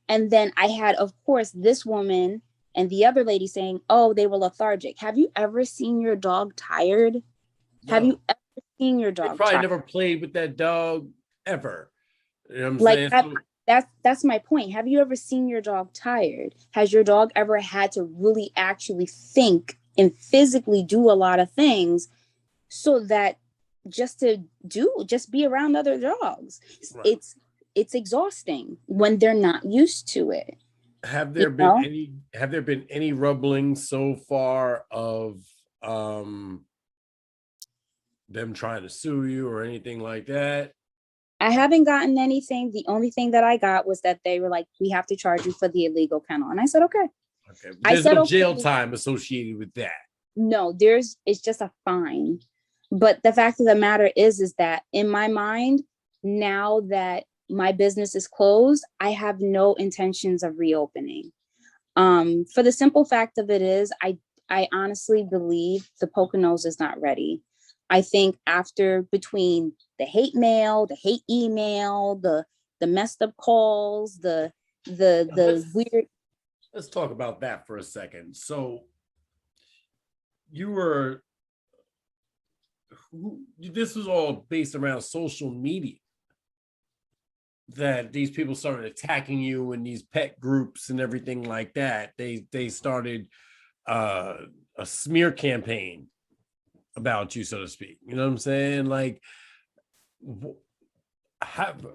And then I had, of course, this woman and the other lady saying, oh, they were lethargic. Have you ever seen your dog tired? No. Have you ever seen your They dog probably tired? never played with that dog ever. You know what I'm Like saying? that's my point. Have you ever seen your dog tired? Has your dog ever had to really actually think and physically do a lot of things so that just be around other dogs? Right. It's exhausting when they're not used to it. Have You there know? been any rumblings so far of them trying to sue you or anything like that? I haven't gotten anything. The only thing that I got was that they were like, we have to charge you for the illegal kennel. And I said, okay. Okay. I There's said, no okay. jail time associated with that. No, it's just a fine. But the fact of the matter is that in my mind, now that my business is closed, I have no intentions of reopening. For the simple fact of it is, I honestly believe the Poconos is not ready. I think between the hate mail, the hate email, the messed up calls, the weird. Let's talk about that for a second. So you were this was all based around social media, that these people started attacking you in these pet groups and everything like that. They started a smear campaign about you, so to speak. You know what I'm saying? Like,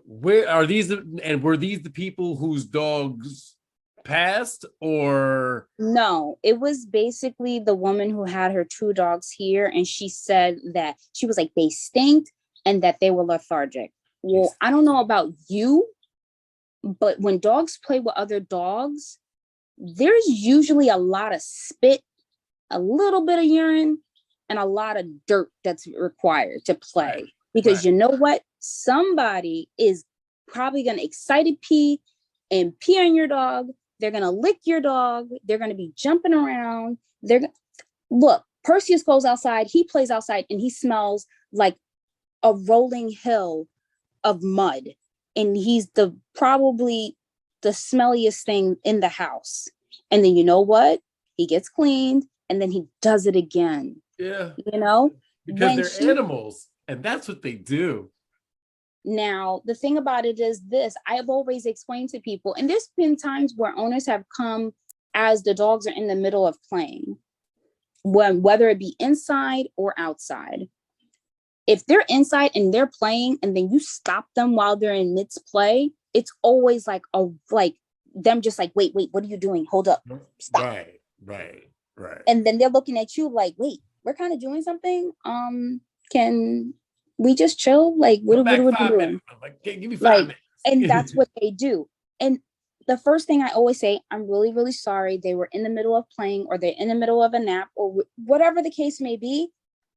where are these, and were these the people whose dogs passed, or No, it was basically the woman who had her 2 dogs here, and she said that she was like, they stinked and that they were lethargic. Well, I don't know about you, but when dogs play with other dogs, there's usually a lot of spit, a little bit of urine, and a lot of dirt that's required to play. Right. Because you know what? Somebody is probably going to excited pee and pee on your dog. They're going to lick your dog. They're going to be jumping around. Look, Perseus goes outside. He plays outside and he smells like a rolling hill of mud. And he's probably the smelliest thing in the house. And then you know what? He gets cleaned and then he does it again. Yeah. You know? Because they're animals and that's what they do. Now, the thing about it is this, I have always explained to people, and there's been times where owners have come as the dogs are in the middle of playing, whether it be inside or outside. if they're inside and they're playing and then you stop them while they're in midst play, it's always like them just like, wait, what are you doing? Hold up, stop. Right. And then they're looking at you like, wait, we're kind of doing something. Can we just chill? Like, what are we doing? Minutes. I'm like, give me 5 Like, minutes. and that's what they do. And the first thing I always say, I'm really, really sorry. They were in the middle of playing, or they're in the middle of a nap, or whatever the case may be.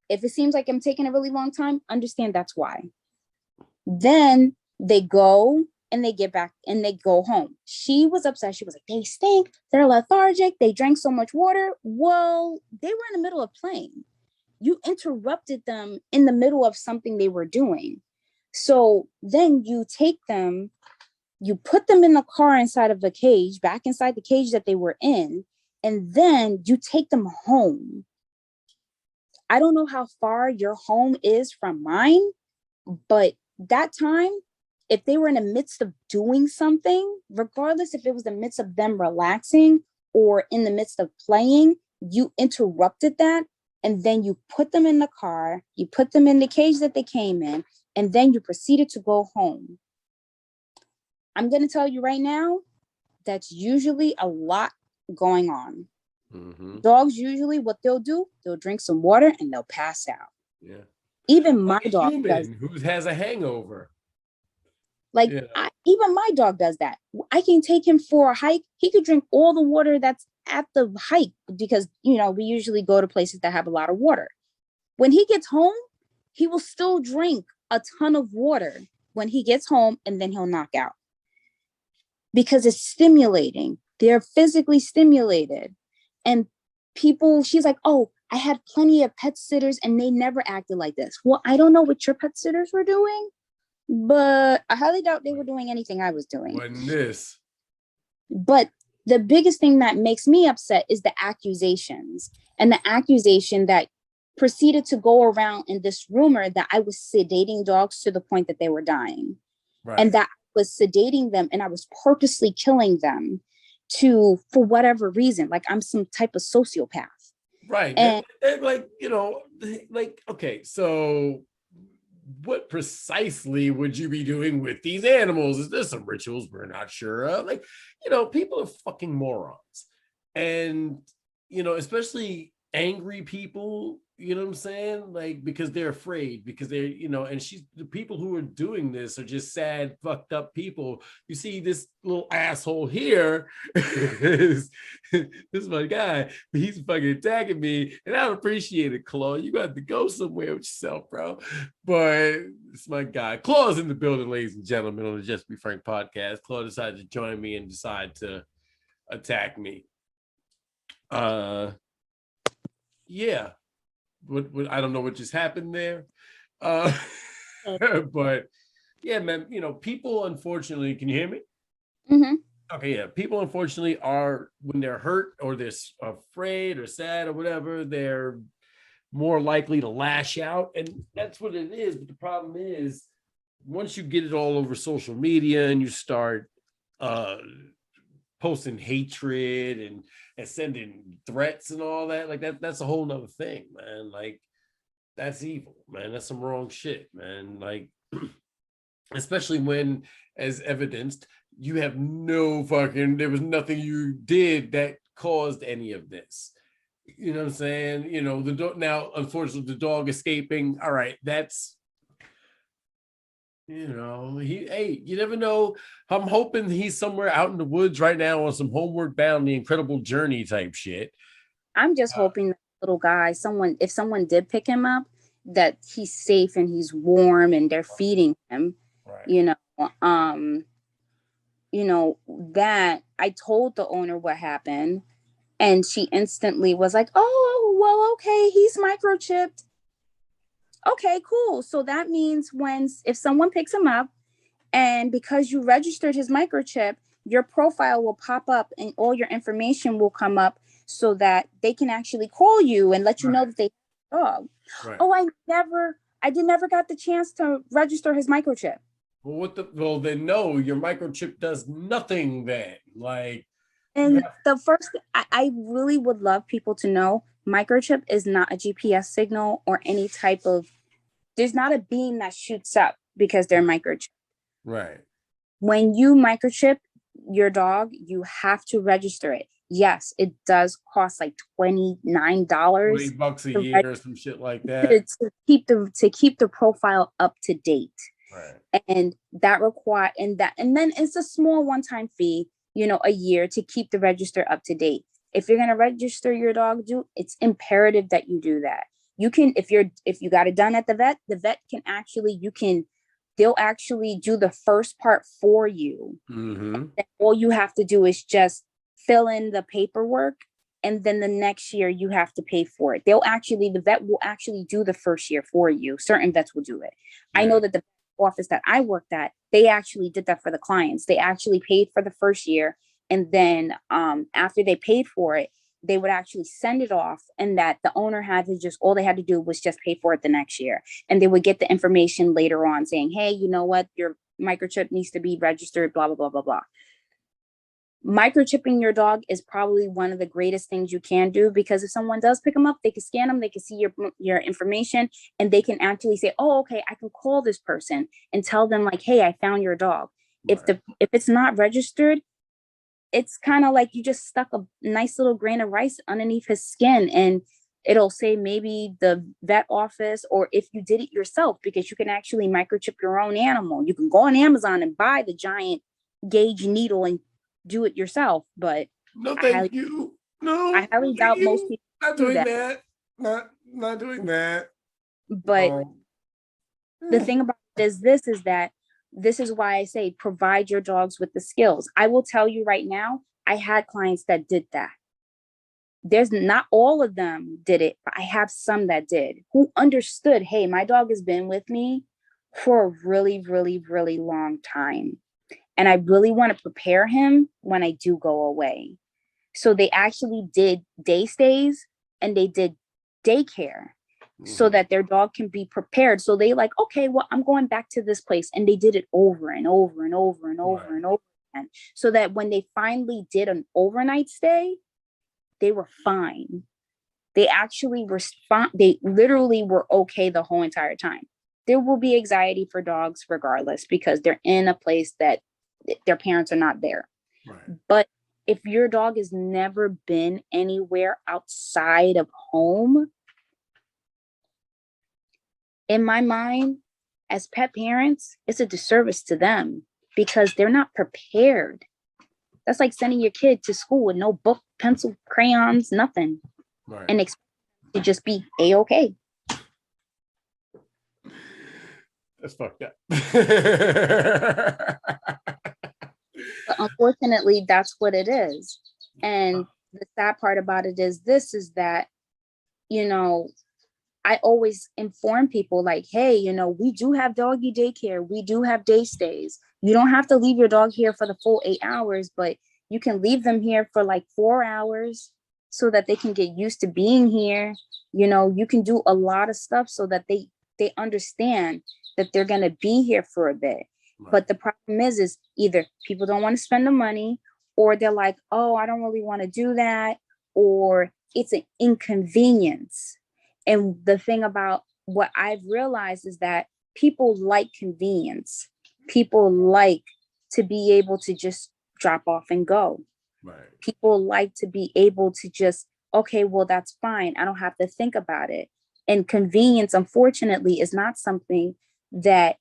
If it seems like I'm taking a really long time, understand that's why. Then they go and they get back and they go home. She was upset. She was like, they stink. They're lethargic. They drank so much water. Well, they were in the middle of playing. You interrupted them in the middle of something they were doing. So then you take them, you put them in the car inside of the cage, back inside the cage that they were in, and then you take them home. I don't know how far your home is from mine, but that time, if they were in the midst of doing something, regardless if it was the midst of them relaxing or in the midst of playing, you interrupted that. And then you put them in the car, you put them in the cage that they came in, and then you proceeded to go home. I'm going to tell you right now, that's usually a lot going on. Mm-hmm. Dogs usually, what they'll do, they'll drink some water and they'll pass out. Yeah. Even my dog does. Who has a hangover. Like, yeah. Even my dog does that. I can take him for a hike. He could drink all the water that's at the hike because, we usually go to places that have a lot of water. When he gets home, he will still drink a ton of water when he gets home, and then he'll knock out. Because it's stimulating. They're physically stimulated. And she's like, oh, I had plenty of pet sitters and they never acted like this. Well, I don't know what your pet sitters were doing, but I highly doubt they were doing anything I was doing. Wasn't this? But the biggest thing that makes me upset is the accusations, and the accusation that proceeded to go around in this rumor that I was sedating dogs to the point that they were dying. Right. And that I was sedating them and I was purposely killing them for whatever reason. Like I'm some type of sociopath. Right. And okay, so what precisely would you be doing with these animals? Is there some rituals we're not sure of? People are fucking morons. And, especially angry people, you know what I'm saying? Like, because they're afraid, because they're, and the people who are doing this are just sad, fucked up people. You see this little asshole here, this is my guy, he's fucking attacking me, and I don't appreciate it, Claw. You got to go somewhere with yourself, bro. But it's my guy. Claw's in the building, ladies and gentlemen, on the Just Be Frank podcast. Claw decided to join me and decide to attack me. Yeah. What I don't know what just happened there. But yeah, man, people unfortunately, can you hear me? Mm-hmm. Okay, yeah. People unfortunately are, when they're hurt or they're afraid or sad or whatever, they're more likely to lash out. And that's what it is. But the problem is, once you get it all over social media and you start posting hatred and sending threats and all that, like that's a whole nother thing, man. Like, that's evil, man. That's some wrong shit, man. Like, especially when, as evidenced, you have there was nothing you did that caused any of this. You know what I'm saying? Now, unfortunately, the dog escaping, all right, that's, you never know. I'm hoping he's somewhere out in the woods right now on some Homeward Bound, The Incredible Journey type shit. I'm just hoping that little guy, if someone did pick him up, that he's safe and he's warm and they're feeding him. Right. That I told the owner what happened, and she instantly was like, oh, well, okay, he's microchipped. Okay, cool. So that means if someone picks him up, and because you registered his microchip, your profile will pop up and all your information will come up so that they can actually call you and let you know that they have a dog. Right. Oh, I never got the chance to register his microchip. Well, then no, your microchip does nothing then. Like, and the first, I really would love people to know, microchip is not a GPS signal or any type of there's not a beam that shoots up because they're microchipped. Right. When you microchip your dog, you have to register it. Yes, it does cost like $29 $20 a to year or some shit like that. to keep the profile up to date. Right. And that and then it's a small one-time fee, a year to keep the register up to date. If you're going to register your dog, it's imperative that you do that. You can, if you got it done at the vet they'll actually do the first part for you. Mm-hmm. All you have to do is just fill in the paperwork, and then the next year you have to pay for it. The vet will actually do the first year for you. Certain vets will do it. Yeah. I know that the office that I worked at, they actually did that for the clients. They actually paid for the first year, and then after they paid for it, they would actually send it off, and that the owner had to all they had to do was just pay for it the next year. And they would get the information later on saying, hey, you know what, your microchip needs to be registered, blah, blah, blah, blah, blah. Microchipping your dog is probably one of the greatest things you can do, because if someone does pick them up, they can scan them, they can see your information, and they can actually say, oh, okay, I can call this person and tell them like, hey, I found your dog. Right. If it's not registered, it's kind of like you just stuck a nice little grain of rice underneath his skin, and it'll say maybe the vet office, or if you did it yourself, because you can actually microchip your own animal. You can go on Amazon and buy the giant gauge needle and do it yourself. But no, thank you. No, I highly doubt most people not doing that. Not doing that. But the thing about it is this is why I say provide your dogs with the skills. I will tell you right now, I had clients that did that. There's not all of them did it, but I have some that did, who understood, hey, my dog has been with me for a really, really, really long time. And I really want to prepare him when I do go away. So they actually did day stays and they did daycare. So that their dog can be prepared. So they like, okay, well, I'm going back to this place. And they did it over and over and over and over and over again. So that when they finally did an overnight stay, they were fine. They actually they literally were okay the whole entire time. There will be anxiety for dogs regardless, because they're in a place that their parents are not there. Right. But if your dog has never been anywhere outside of home, in my mind, as pet parents, it's a disservice to them because they're not prepared. That's like sending your kid to school with no book, pencil, crayons, nothing. Right. And expect to just be A-okay. That's fucked up. But unfortunately, that's what it is. And the sad part about it is that, I always inform people like, hey, we do have doggy daycare. We do have day stays. You don't have to leave your dog here for the full 8 hours, but you can leave them here for like 4 hours so that they can get used to being here. You can do a lot of stuff so that they understand that they're going to be here for a bit. Right. But the problem is either people don't want to spend the money, or they're like, oh, I don't really want to do that, or it's an inconvenience. And the thing about what I've realized is that people like convenience. People like to be able to just drop off and go. Right. People like to be able to just, okay, well, that's fine. I don't have to think about it. And convenience, unfortunately, is not something that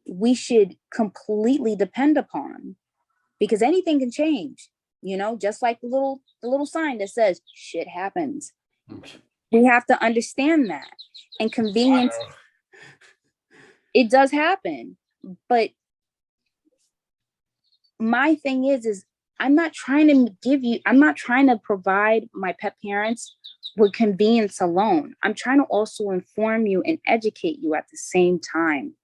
we should completely depend upon, because anything can change, just like the little sign that says shit happens. Okay. We have to understand that. And convenience, it does happen. But my thing is I'm not trying to provide my pet parents with convenience alone. I'm trying to also inform you and educate you at the same time.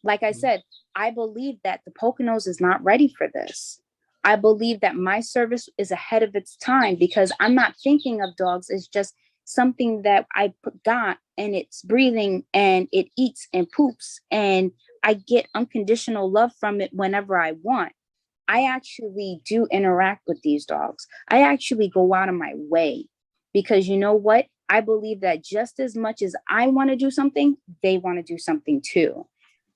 Like I said, I believe that the Poconos is not ready for this. I believe that my service is ahead of its time, because I'm not thinking of dogs as just something that I got and it's breathing and it eats and poops and I get unconditional love from it whenever I want. I actually do interact with these dogs. I actually go out of my way, because you know what? I believe that just as much as I want to do something, they want to do something too.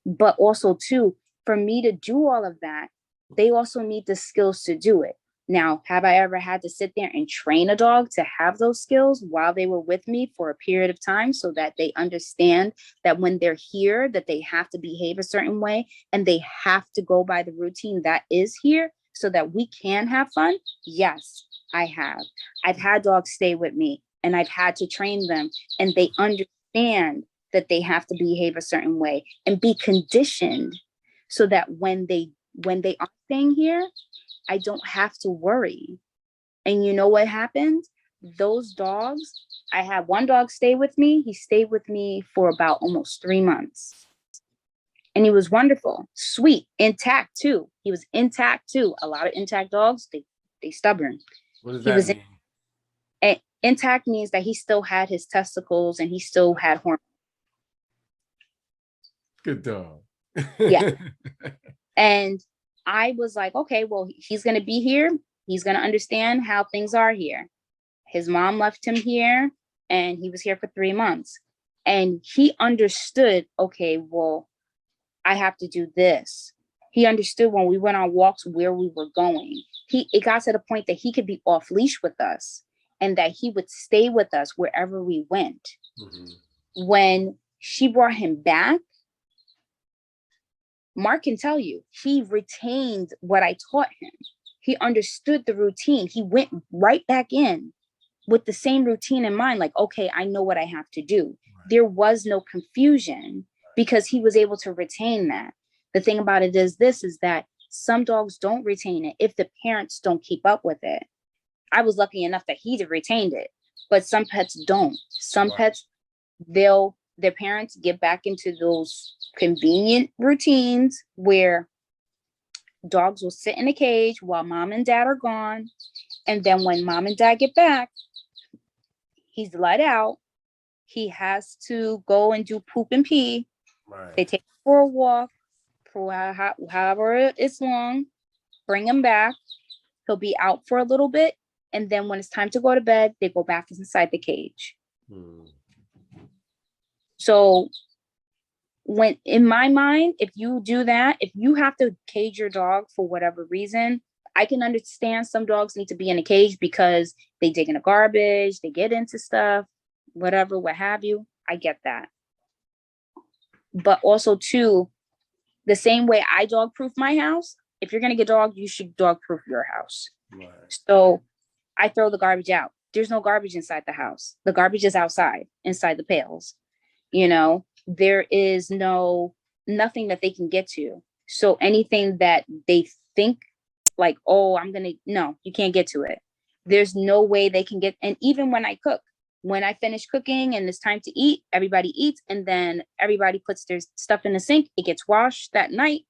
But also too, for me to do all of that, they also need the skills to do it. Now, have I ever had to sit there and train a dog to have those skills while they were with me for a period of time so that they understand that when they're here, that they have to behave a certain way and they have to go by the routine that is here so that we can have fun? Yes, I have. I've had dogs stay with me and I've had to train them, and they understand that they have to behave a certain way and be conditioned so that when they are staying here, I don't have to worry. And you know what happened? Those dogs, I had one dog stay with me. He stayed with me for about almost 3 months. And he was wonderful, sweet, intact too. He was intact too. A lot of intact dogs, they stubborn. What does that mean? Intact means that he still had his testicles and he still had hormones. Good dog. Yeah. And I was like, okay, well, he's going to be here. He's going to understand how things are here. His mom left him here and he was here for 3 months. And he understood, okay, well, I have to do this. He understood when we went on walks where we were going. It got to the point that he could be off leash with us and that he would stay with us wherever we went. Mm-hmm. When she brought him back, Mark can tell you, he retained what I taught him. He understood the routine. He went right back in with the same routine in mind. Like, okay, I know what I have to do. Right. There was no confusion because he was able to retain that. The thing about it is that some dogs don't retain it if the parents don't keep up with it. I was lucky enough that he retained it, but some pets don't. Some right. pets, their parents get back into those convenient routines where dogs will sit in a cage while mom and dad are gone. And then when mom and dad get back, he's let out. He has to go and do poop and pee. Right. They take him for a walk for however it's long, bring him back. He'll be out for a little bit. And then when it's time to go to bed, they go back inside the cage. So when in my mind, if you do that, if you have to cage your dog for whatever reason, I can understand some dogs need to be in a cage because they dig in the garbage, they get into stuff, whatever, what have you. I get that. But also too, the same way I dog proof my house, if you're going to get a dog, you should dog proof your house. Right. So I throw the garbage out. There's no garbage inside the house. The garbage is outside, inside the pails. You know, there is nothing that they can get to. So anything that they think like, oh, no, you can't get to it. There's no way they can get. And even when I cook, when I finish cooking and it's time to eat, everybody eats. And then everybody puts their stuff in the sink. It gets washed that night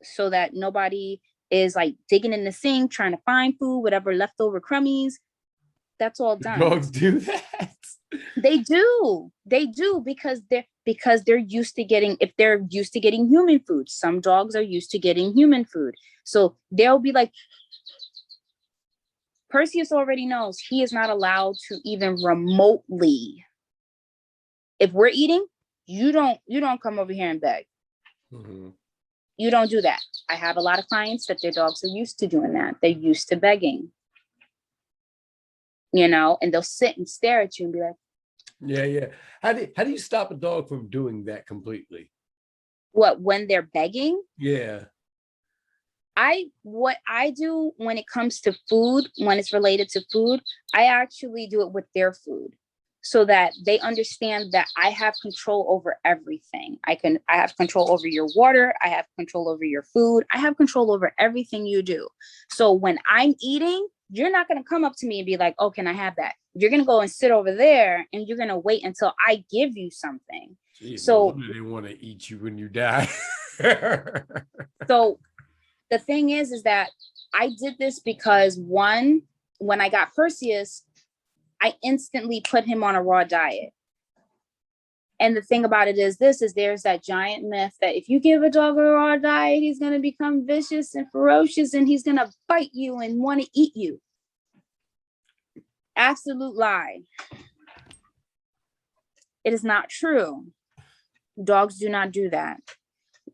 so that nobody is like digging in the sink, trying to find food, whatever leftover crummies. That's all done. Dogs do that. They do because they're used to getting, if they're used to getting human food, some dogs are used to getting human food. So they'll be like, Perseus already knows he is not allowed to even remotely. If we're eating, you don't come over here and beg. Mm-hmm. You don't do that. I have a lot of clients that their dogs are used to doing that. They're used to begging. You know, and they'll sit and stare at you and be like, yeah. How do you stop a dog from doing that completely? What, when they're begging? Yeah. What I do when it comes to food, when it's related to food, I actually do it with their food so that they understand that I have control over everything. I have control over your water. I have control over your food. I have control over everything you do. So when I'm eating, you're not going to come up to me and be like, oh, can I have that? You're going to go and sit over there and you're going to wait until I give you something. Jeez, so no wonder they want to eat you when you die. So the thing is that I did this because one, when I got Perseus, I instantly put him on a raw diet. And the thing about it is there's that giant myth that if you give a dog a raw diet, he's going to become vicious and ferocious and he's going to bite you and want to eat you. Absolute lie. It is not true. Dogs do not do that.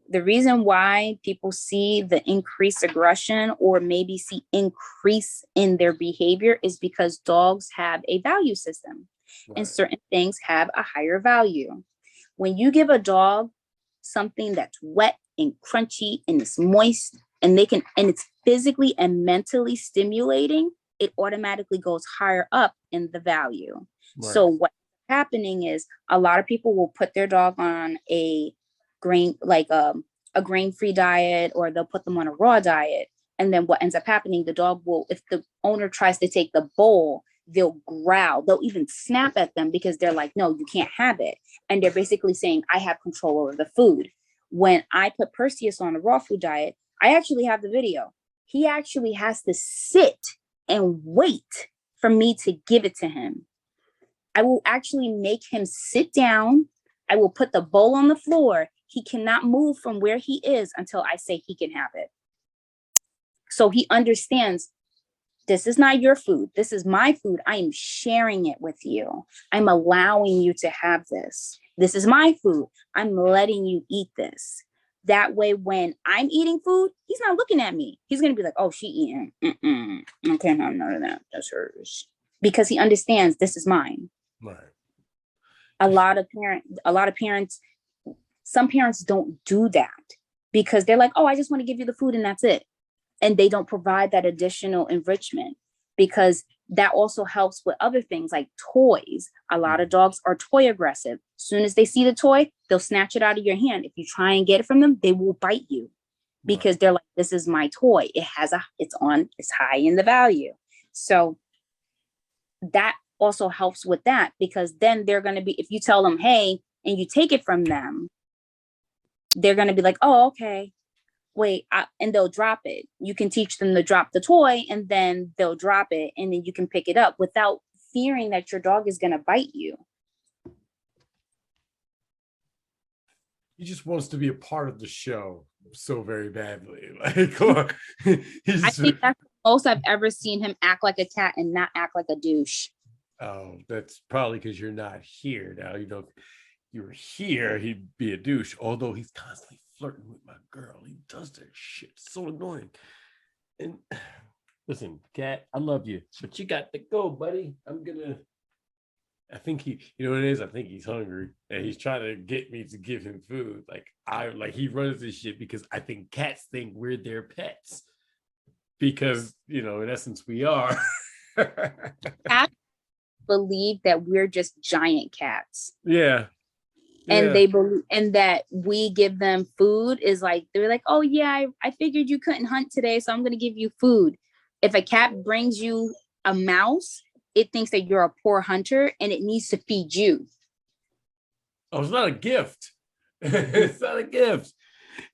The reason why people see the increased aggression or maybe see increase in their behavior is because dogs have a value system, and certain things have a higher value. When you give a dog something that's wet and crunchy and it's moist and it's physically and mentally stimulating, it automatically goes higher up in the value. So what's happening is a lot of people will put their dog on a grain-free diet, or they'll put them on a raw diet. And then what ends up happening, the dog will, if the owner tries to take the bowl, they'll growl, they'll even snap at them because they're like, no, you can't have it. And they're basically saying, I have control over the food. When I put Perseus on a raw food diet, I actually have the video. He actually has to sit and wait for me to give it to him. I will actually make him sit down. I will put the bowl on the floor. He cannot move from where he is until I say he can have it. So he understands, this is not your food. This is my food. I am sharing it with you. I'm allowing you to have this. This is my food. I'm letting you eat this. That way, when I'm eating food, he's not looking at me. He's going to be like, oh, she eating. I can't have none of that. That's hers. Because he understands this is mine. Right. A lot of parents, some parents don't do that because they're like, oh, I just want to give you the food and that's it. And they don't provide that additional enrichment, because that also helps with other things like toys. A lot of dogs are toy aggressive. As soon as they see the toy, they'll snatch it out of your hand. If you try and get it from them, they will bite you because they're like, this is my toy. It's high in the value. So that also helps with that, because then they're going to be, if you tell them, hey, and you take it from them, they're going to be like, oh, okay. Wait, and they'll drop it. You can teach them to drop the toy and then they'll drop it, and then you can pick it up without fearing that your dog is going to bite you. He just wants to be a part of the show so very badly. Like, I think that's the most I've ever seen him act like a cat and not act like a douche. Oh, that's probably because you're not here now. You were here, he'd be a douche. Although he's constantly flirting with my girl. He does that shit. It's so annoying. And listen, Cat, I love you, but you got to go, buddy. I think you know what it is? I think he's hungry and he's trying to get me to give him food. Like he runs this shit because I think cats think we're their pets. Because, in essence, we are. Cats believe that we're just giant cats. Yeah. And they believe, and that we give them food is like, they're like, oh yeah, I figured you couldn't hunt today, so I'm going to give you food. If a cat brings you a mouse, it thinks that you're a poor hunter and it needs to feed you. Oh, it's not a gift. It's not a gift.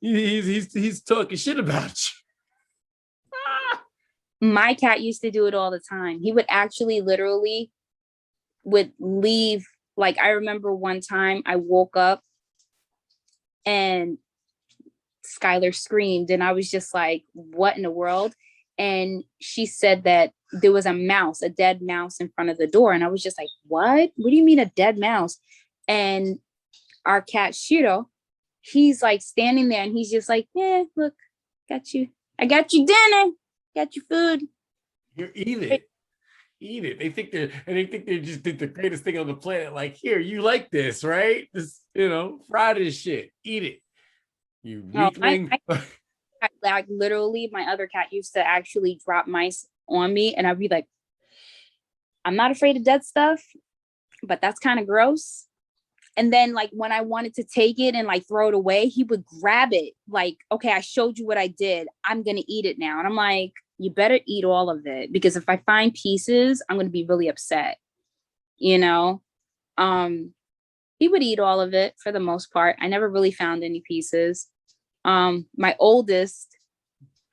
He's talking shit about you. My cat used to do it all the time. He would actually literally would leave. Like, I remember one time I woke up and Skylar screamed, and I was just like, what in the world? And she said that there was a dead mouse in front of the door. And I was just like, what? What do you mean a dead mouse? And our cat Shiro, he's like standing there and he's just like, yeah, look, I got you dinner, got you food. You eat it. Eat it. They think they just did the greatest thing on the planet. Like, here, you like this, right? This, fry this shit. Eat it. You weakling. Like literally, my other cat used to actually drop mice on me, and I'd be like, I'm not afraid of dead stuff, but that's kind of gross. And then, like, when I wanted to take it and like throw it away, he would grab it. Like, okay, I showed you what I did. I'm gonna eat it now. And I'm like, you better eat all of it, because if I find pieces, I'm going to be really upset. He would eat all of it for the most part. I never really found any pieces. My oldest,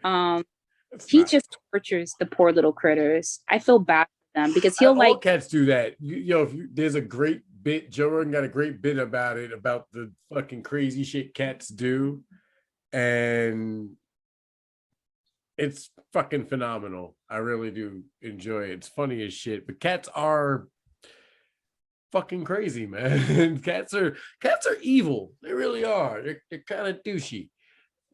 he just tortures the poor little critters. I feel bad for them because all cats do that. There's a great bit. Joe Rogan got a great bit about it, about the fucking crazy shit cats do. And it's fucking phenomenal. I really do enjoy it. It's funny as shit. But cats are fucking crazy, man. Cats are evil. They really are. They're kind of douchey.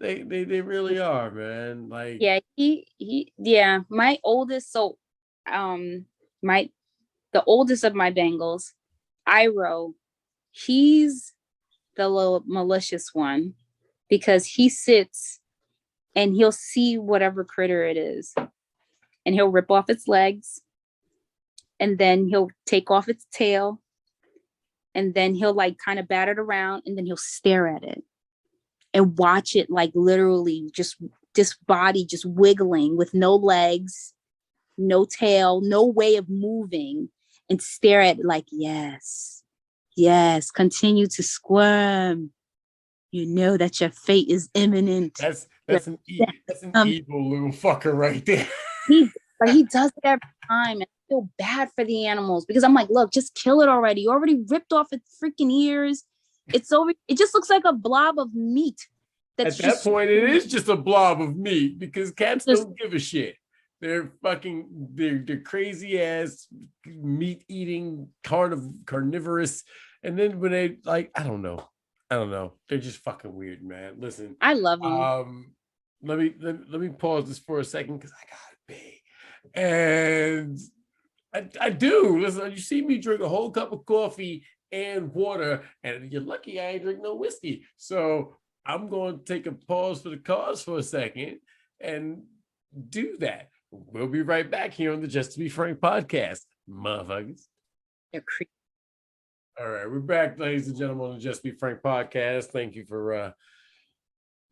They really are, man. Like, Yeah, yeah, my oldest, so um my the oldest of my Bengals, Iro, he's the little malicious one because he sits and he'll see whatever critter it is and he'll rip off its legs and then he'll take off its tail and then he'll like kind of bat it around and then he'll stare at it and watch it like literally just this body just wiggling with no legs, no tail, no way of moving, and stare at it like, yes, yes, continue to squirm. You know that your fate is imminent. that's an evil little fucker right there. He does it every time. And I feel bad for the animals because I'm like, look, just kill it already. You already ripped off its freaking ears. It's over. It just looks like a blob of meat. At that point, it is just a blob of meat because cats don't give a shit. They're crazy ass meat eating carnivorous. And then when they like, I don't know. They're just fucking weird, man. Listen, I love them. Let me pause this for a second because I gotta pee. And I do. Listen, you see me drink a whole cup of coffee and water, and you're lucky I ain't drink no whiskey. So I'm going to take a pause for the cause for a second and do that. We'll be right back here on the Just to Be Frank podcast, motherfuckers. All right, we're back, ladies and gentlemen, on the Just Be Frank podcast. Thank you for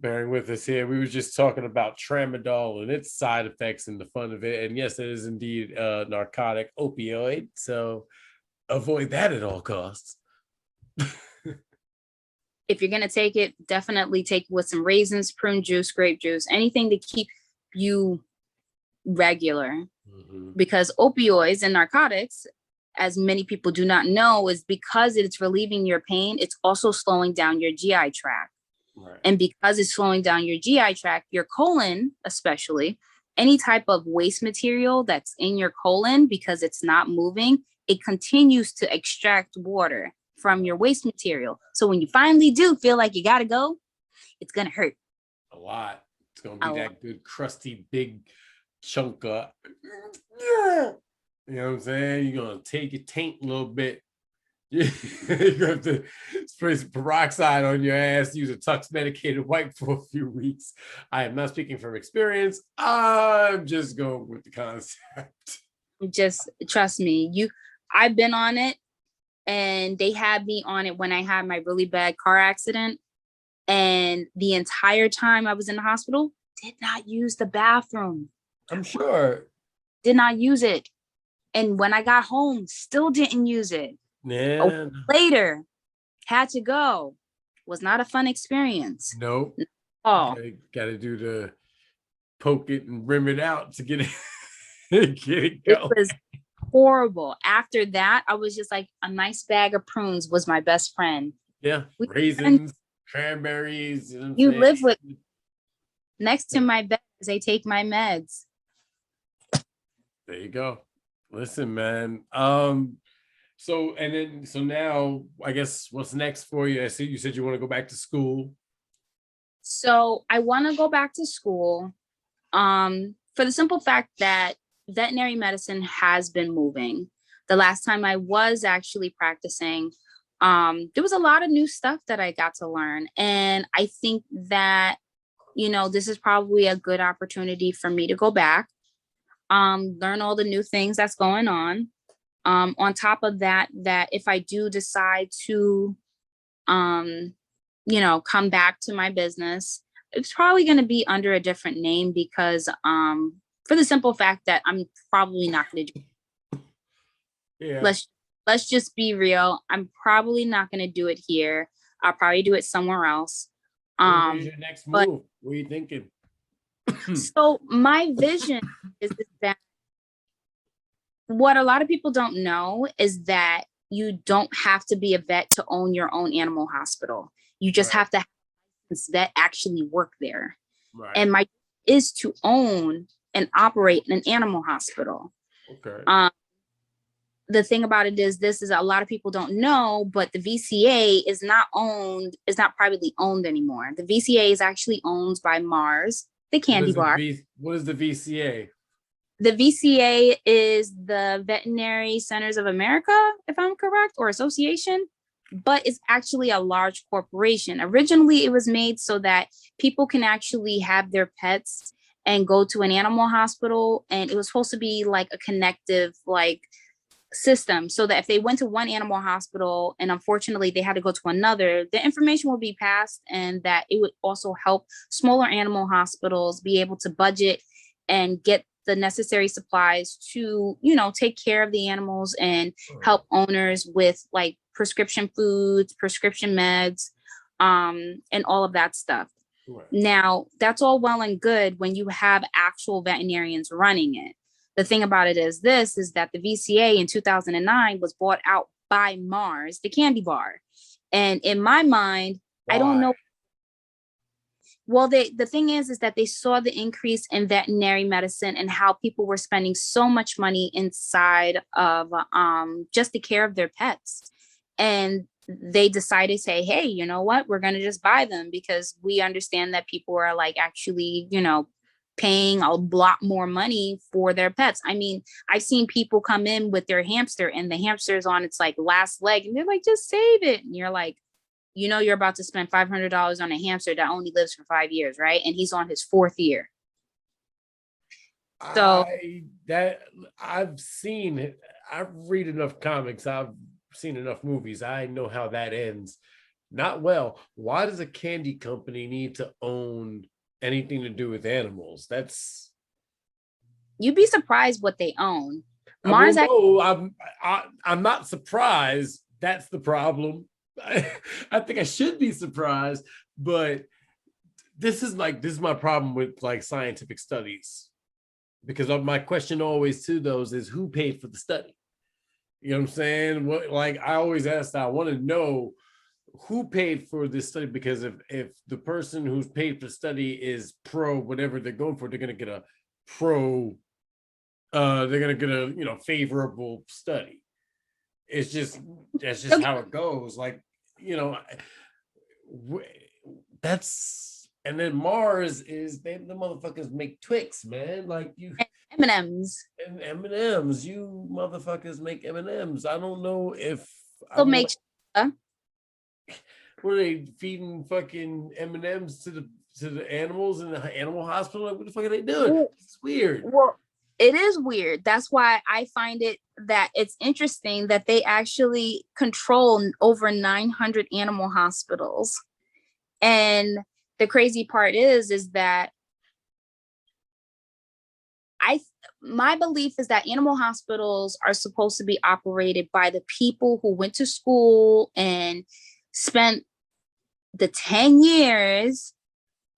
bearing with us here. We were just talking about tramadol and its side effects and the fun of it. And yes, it is indeed a narcotic opioid. So avoid that at all costs. If you're going to take it, definitely take it with some raisins, prune juice, grape juice, anything to keep you regular. Because opioids and narcotics, as many people do not know, is because it's relieving your pain, it's also slowing down your GI tract. Right. And because it's slowing down your GI tract, your colon, especially, any type of waste material that's in your colon, because it's not moving, it continues to extract water from your waste material. So when you finally do feel like you got to go, it's going to hurt. A lot. It's going to be that good, crusty, big chunk of, you know what I'm saying? You're going to take your taint a little bit. You're going to have to spray some peroxide on your ass, use a Tux medicated wipe for a few weeks. I am not speaking from experience. I'm just going with the concept. Just trust me. I've been on it. And they had me on it when I had my really bad car accident. And the entire time I was in the hospital, did not use the bathroom. I'm sure. Did not use it. And when I got home, still didn't use it. Yeah. Later, had to go. Was not a fun experience. Nope. Oh. Got to do the poke it and rim it out to get it, get it going. It was horrible. After that, I was just like, a nice bag of prunes was my best friend. Yeah, raisins, cranberries. You live with next to my bed as I take my meds. There you go. Listen, man. So now I guess what's next for you? I see you said you want to go back to school. So I want to go back to school for the simple fact that veterinary medicine has been moving. The last time I was actually practicing, there was a lot of new stuff that I got to learn. And I think that, this is probably a good opportunity for me to go back, learn all the new things that's going on. On top of that if I do decide to, come back to my business, it's probably going to be under a different name because, for the simple fact that I'm probably not going to do it. Yeah. Let's just be real. I'm probably not going to do it here. I'll probably do it somewhere else. What is your next move? What are you thinking? So my vision is that what a lot of people don't know is that you don't have to be a vet to own your own animal hospital. You just have to have this vet actually work there. Right. And my is to own and operate an animal hospital. Okay. the thing about it is this is a lot of people don't know, but the VCA is not privately owned anymore. The VCA is actually owned by Mars, the candy bar. What is the VCA? The VCA is the Veterinary Centers of America, if I'm correct, or association, but it's actually a large corporation. Originally, it was made so that people can actually have their pets and go to an animal hospital. And it was supposed to be like a connective, like, system, so that if they went to one animal hospital and unfortunately they had to go to another, the information will be passed, and that it would also help smaller animal hospitals be able to budget and get the necessary supplies to, take care of the animals and help owners with like prescription foods, prescription meds, and all of that stuff. Right. Now, that's all well and good when you have actual veterinarians running it. The thing about it is that the VCA in 2009 was bought out by Mars, the candy bar. And in my mind, why? I don't know. Well, the thing is that they saw the increase in veterinary medicine and how people were spending so much money inside of just the care of their pets. And they decided to say, hey, you know what? We're going to just buy them because we understand that people are like actually, paying a lot more money for their pets. I mean, I've seen people come in with their hamster and the hamster's on its like last leg and they're like, just save it. And you're like, you're about to spend $500 on a hamster that only lives for 5 years, right? And he's on his 4th year. So I've seen it. I read enough comics. I've seen enough movies. I know how that ends. Not well. Why does a candy company need to own anything to do with animals? You'd be surprised what they own. Mars. I'm not surprised. That's the problem. I think I should be surprised, but this is my problem with like scientific studies, because my question always to those is who paid for the study. You know what I'm saying? Like I always ask that. I want to know who paid for this study, because if the person who's paid for the study is pro whatever they're going for, they're going to get a favorable study. That's just how it goes. Like, and then Mars is the motherfuckers make Twix, man. Like M&Ms. And M&Ms, you motherfuckers make M&Ms. I don't know if what are they feeding fucking M&Ms to the animals in the animal hospital? Like, what the fuck are they doing? It's weird. Well, it is weird. That's why I find it's interesting that they actually control over 900 animal hospitals. And the crazy part is that my belief is that animal hospitals are supposed to be operated by the people who went to school and spent the 10 years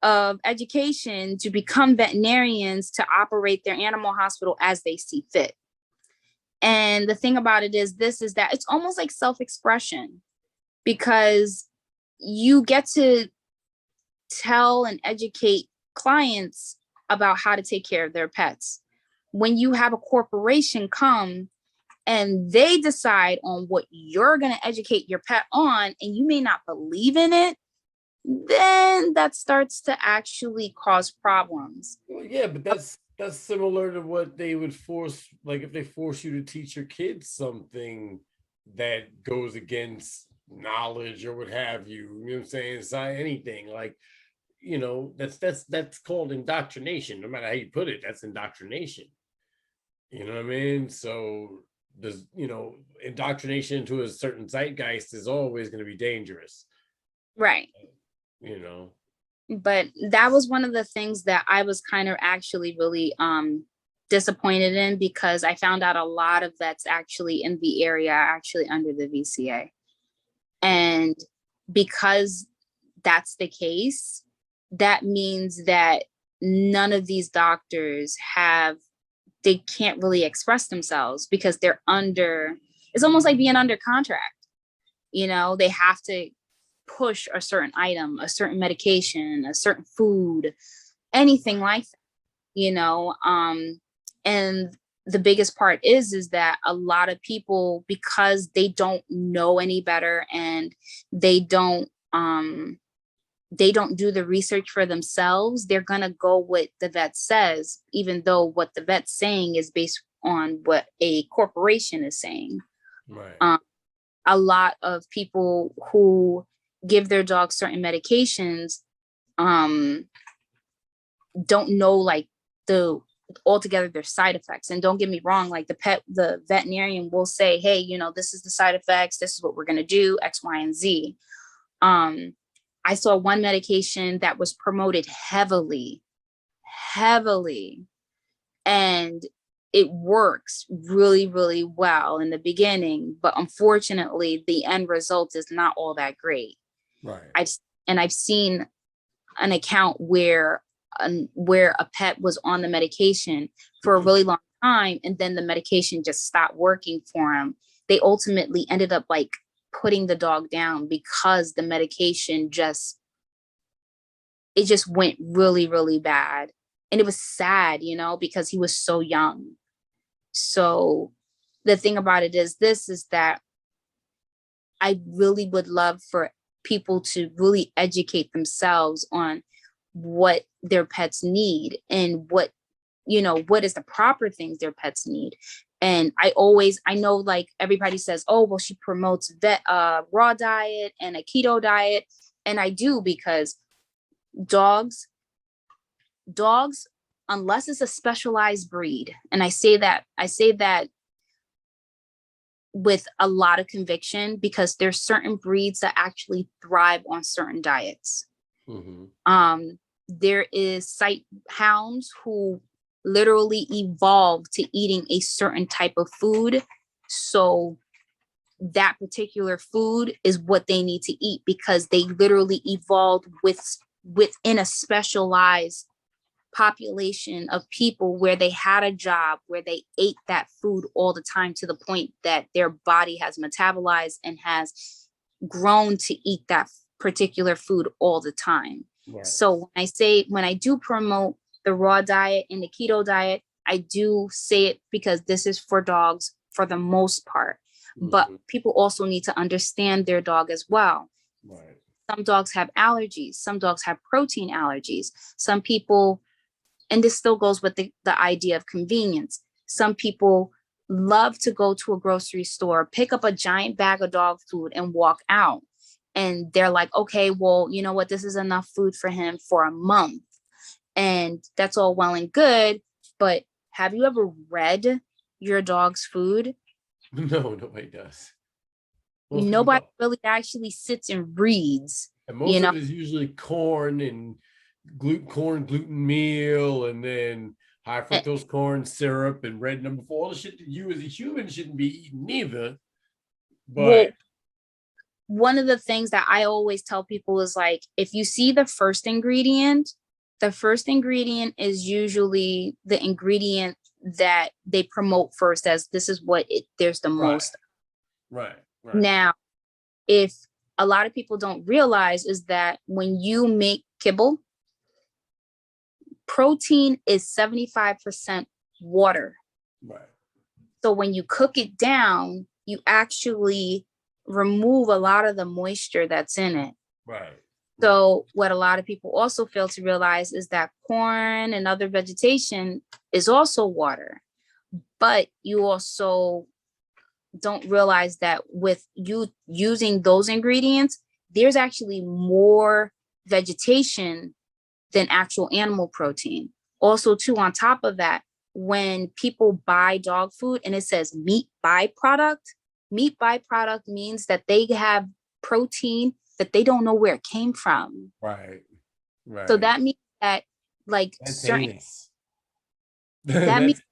of education to become veterinarians to operate their animal hospital as they see fit. And the thing about it is that it's almost like self-expression, because you get to tell and educate clients about how to take care of their pets. When you have a corporation come and they decide on what you're going to educate your pet on, and you may not believe in it, then that starts to actually cause problems. Well, yeah, but that's similar to what they would force, like if they force you to teach your kids something that goes against knowledge or what have you. You know what I'm saying? It's not anything like, that's called indoctrination. No matter how you put it, that's indoctrination. You know what I mean? So there's, indoctrination into a certain zeitgeist is always going to be dangerous. Right. But that was one of the things that I was kind of actually really disappointed in, because I found out a lot of vets actually in the area are actually under the VCA. And because that's the case, that means that none of these doctors they can't really express themselves, because they're it's almost like being under contract. They have to push a certain item, a certain medication, a certain food, anything like that, and the biggest part is that a lot of people, because they don't know any better and they don't do the research for themselves, they're going to go what the vet says, even though what the vet's saying is based on what a corporation is saying. Right. A lot of people who give their dogs certain medications don't know like altogether their side effects. And don't get me wrong, like the veterinarian will say, hey, this is the side effects, this is what we're going to do, X, Y, and Z. I saw one medication that was promoted heavily, and it works really, really well in the beginning, but unfortunately the end result is not all that great. Right. I've seen an account where a pet was on the medication for a really long time, and then the medication just stopped working for him. They ultimately ended up like putting the dog down because the medication just went really, really bad. And it was sad, because he was so young. So the thing about it is that I really would love for people to really educate themselves on what their pets need and what is the proper things their pets need. And I know like everybody says, oh, well, she promotes raw diet and a keto diet. And I do, because dogs, unless it's a specialized breed, and I say that with a lot of conviction, because there's certain breeds that actually thrive on certain diets. Mm-hmm. There is sight hounds who literally evolved to eating a certain type of food. So that particular food is what they need to eat, because they literally evolved within a specialized population of people where they had a job where they ate that food all the time, to the point that their body has metabolized and has grown to eat that particular food all the time. Right. So when I do promote the raw diet and the keto diet, I do say it because this is for dogs for the most part. Mm-hmm. But people also need to understand their dog as well. Right. Some dogs have allergies. Some dogs have protein allergies. Some people, and this still goes with the idea of convenience, some people love to go to a grocery store, pick up a giant bag of dog food and walk out. And they're like, okay, well, you know what? This is enough food for him for a month. And that's all well and good. But have you ever read your dog's food? No, nobody does. Nobody really actually sits and reads. And most of it is usually corn and gluten meal, and then high fructose corn syrup and red number 4. All the shit that you as a human shouldn't be eating either. But one of the things that I always tell people is like, if you see the first ingredient is usually the ingredient that they promote first as this is what there's the most. Right. Now, if a lot of people don't realize is that when you make kibble, protein is 75% water. Right. So when you cook it down, you actually remove a lot of the moisture that's in it. Right. So what a lot of people also fail to realize is that corn and other vegetation is also water. But you also don't realize that with you using those ingredients, there's actually more vegetation than actual animal protein. Also, too, on top of that, when people buy dog food and it says meat byproduct means that they have protein that they don't know where it came from. Right. So that means that like that's certain that means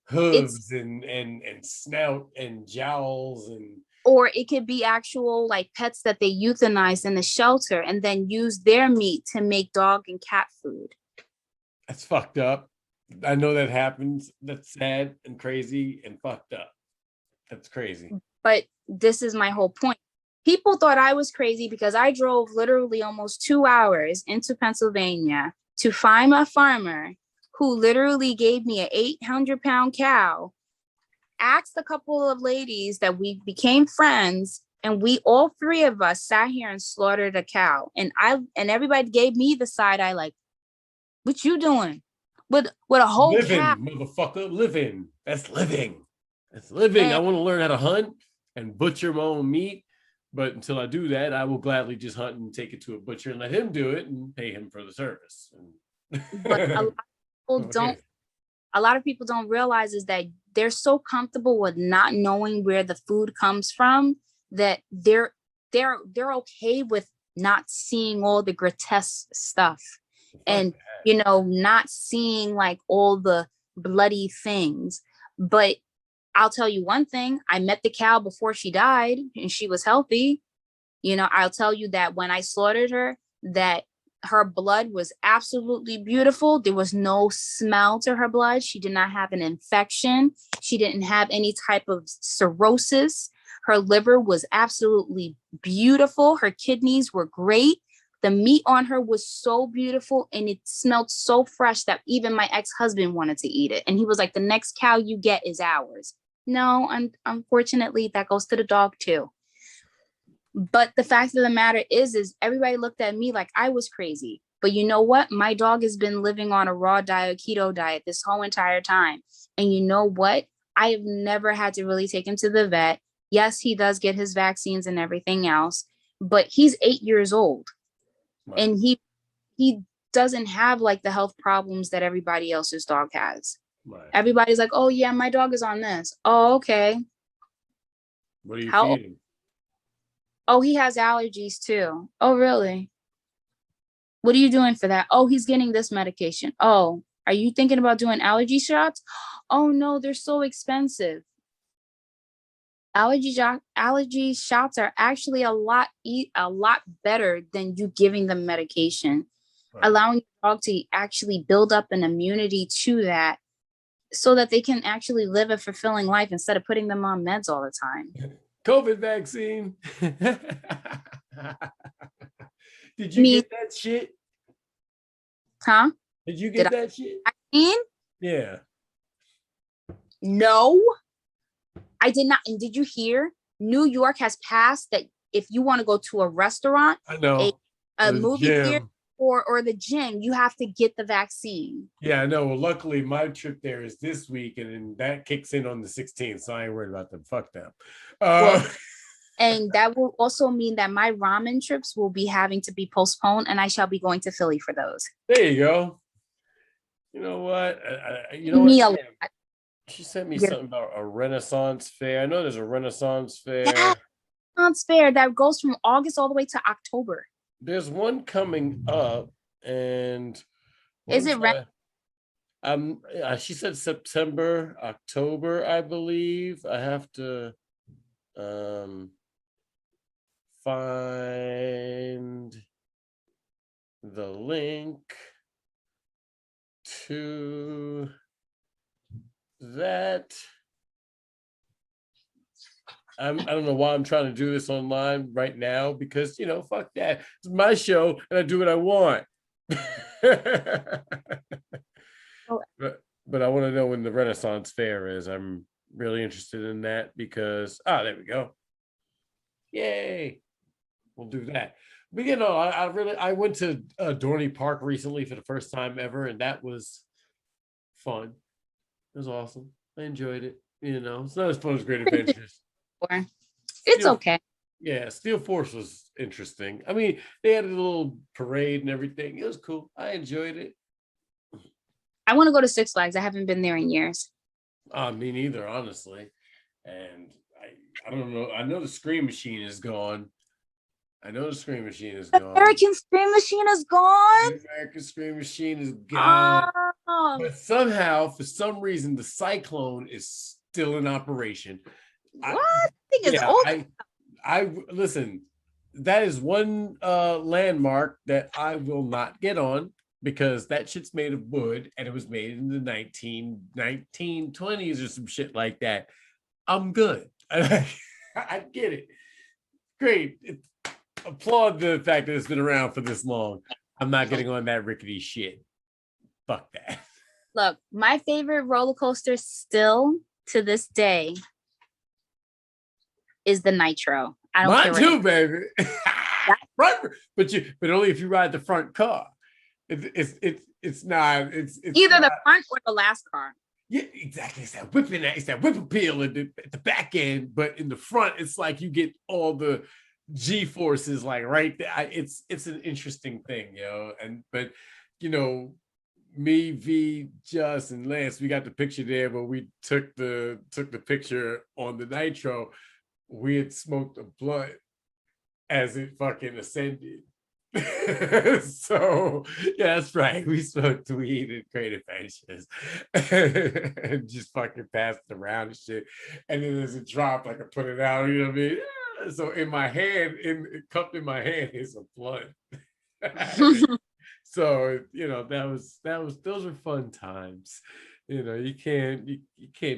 hooves and snout and jowls, and or it could be actual like pets that they euthanize in the shelter and then use their meat to make dog and cat food. That's fucked up. I know that happens. That's sad and crazy and fucked up. That's crazy. But this is my whole point. People thought I was crazy because I drove literally almost 2 hours into Pennsylvania to find a farmer who literally gave me an 800-pound cow, asked a couple of ladies that we became friends, and we all three of us sat here and slaughtered a cow. And everybody gave me the side eye, like, what you doing with a whole Living, cow? motherfucker, living. That's living. That's living. I And want to learn how to hunt and butcher my own meat. But until I do that, I will gladly just hunt and take it to a butcher and let him do it and pay him for the service. but a lot of people don't realize is that they're so comfortable with not knowing where the food comes from that they're okay with not seeing all the grotesque stuff and not seeing like all the bloody things. But I'll tell you one thing, I met the cow before she died and she was healthy. I'll tell you that when I slaughtered her, that her blood was absolutely beautiful. There was no smell to her blood. She did not have an infection. She didn't have any type of cirrhosis. Her liver was absolutely beautiful. Her kidneys were great. The meat on her was so beautiful and it smelled so fresh that even my ex-husband wanted to eat it. And he was like, the next cow you get is ours. No, unfortunately, that goes to the dog too. But the fact of the matter is everybody looked at me like I was crazy. But you know what? My dog has been living on a raw diet, keto diet this whole entire time. And you know what? I have never had to really take him to the vet. Yes, he does get his vaccines and everything else, but he's 8 years old. Right. And he doesn't have like the health problems that everybody else's dog has. Right. Everybody's like, oh yeah, my dog is on this. Oh, okay. What are you feeding? Oh, he has allergies too. Oh, really? What are you doing for that? Oh, he's getting this medication. Oh, are you thinking about doing allergy shots? Oh no, they're so expensive. Allergy shots are actually a lot better than you giving them medication, right. Allowing your dog to actually build up an immunity to that so that they can actually live a fulfilling life instead of putting them on meds all the time. COVID vaccine. Did you get that shit? Huh? Did you get that shit? Vaccine? Yeah. No, I did not. And did you hear? New York has passed that if you want to go to a restaurant, I know, a movie theater, or the gym, you have to get the vaccine. Yeah, I know. Well, luckily my trip there is this week, and then that kicks in on the 16th, so I ain't worried about them. Fuck them. And that will also mean that my ramen trips will be having to be postponed, and I shall be going to Philly for those. There you go. You know what? You know what? She sent me something about a Renaissance fair. I know there's a Renaissance fair. Yeah, Renaissance fair that goes from August all the way to October. There's one coming up, and is it she said September, October, I believe. I have to find the link to that. I don't know why I'm trying to do this online right now because, fuck that. It's my show and I do what I want. But I want to know when the Renaissance Fair is. I'm really interested in that because, there we go. Yay. We'll do that. But, I went to Dorney Park recently for the first time ever, and that was fun. It was awesome. I enjoyed it. It's not as fun as Great Adventures. It's okay. Yeah, Steel Force was interesting. I mean, they had a little parade and everything. It was cool. I enjoyed it. I want to go to Six Flags. I haven't been there in years. Me neither, honestly. And I don't know. I know the Scream Machine is gone. American Scream Machine is gone. The American Scream Machine is gone. But somehow, for some reason, the Cyclone is still in operation. What? I think it's old. I listen. That is one landmark that I will not get on because that shit's made of wood and it was made in the 1920s or some shit like that. I'm good. I get it. Great. Applaud the fact that it's been around for this long. I'm not getting on that rickety shit. Fuck that. Look, my favorite roller coaster still to this day is the Nitro. I don't care. Mine too, baby. But only if you ride the front car. It's not. It's Either not, the front or the last car. Yeah, exactly. It's that whip appeal at the back end, but in the front, it's like you get all the G forces like right there. It's an interesting thing, but me, V, Just, and Lance, we got the picture there, but we took the picture on the Nitro. We had smoked a blunt as it fucking ascended. So yeah, that's right. We smoked weed and Great Adventures and just fucking passed it around and shit. And then as it dropped, like I put it out, you know what I mean? So in my hand, cupped in my hand is a blunt. So those were fun times. You can't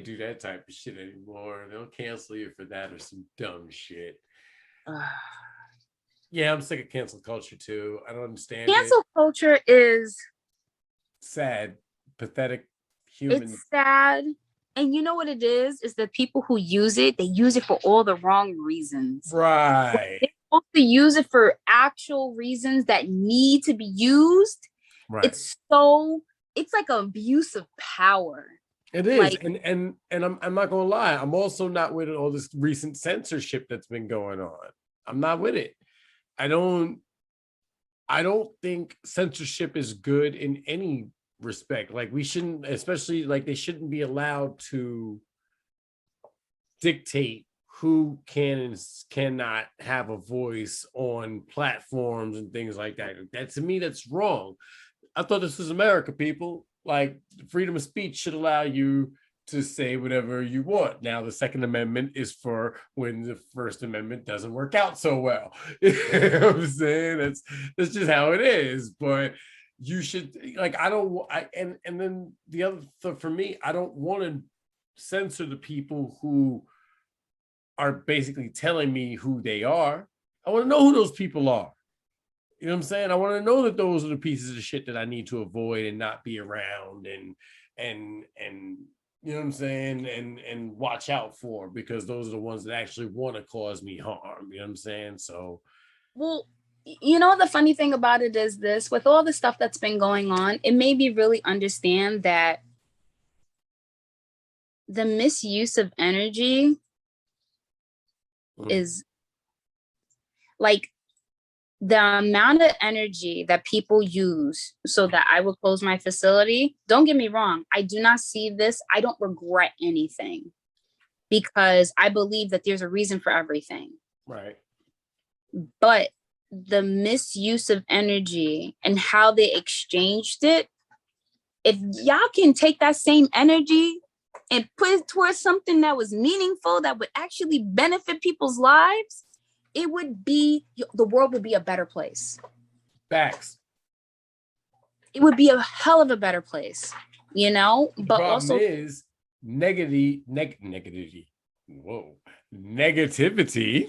do that type of shit anymore. They'll cancel you for that or some dumb shit. Yeah, I'm sick of cancel culture too. I don't understand Cancel culture is sad, pathetic, human. It's sad. And you know what it is the people who use it, they use it for all the wrong reasons. Right. They're supposed to use it for actual reasons that need to be used. Right. It's like an abuse of power. It is. And I'm not gonna lie, I'm also not with all this recent censorship that's been going on. I'm not with it. I don't think censorship is good in any respect. Like we shouldn't, especially like they shouldn't be allowed to dictate who can and cannot have a voice on platforms and things like that. That to me, that's wrong. I thought this was America, people. Like freedom of speech should allow you to say whatever you want. Now, the Second Amendment is for when the First Amendment doesn't work out so well. You know what I'm saying? That's just how it is. But you should and then the other for me, I don't want to censor the people who are basically telling me who they are. I want to know who those people are. You know what I'm saying? I want to know that those are the pieces of shit that I need to avoid and not be around and you know what I'm saying? And watch out for, because those are the ones that actually want to cause me harm. You know what I'm saying? So, well, the funny thing about it is this, with all the stuff that's been going on, it made me really understand that the misuse of energy is like the amount of energy that people use so that I will close my facility. Don't get me wrong. I do not see this. I don't regret anything because I believe that there's a reason for everything. Right. But the misuse of energy and how they exchanged it, if y'all can take that same energy and put it towards something that was meaningful, that would actually benefit people's lives, the world would be a better place. Facts. It would be a hell of a better place, But the problem also is negativity. Negativity.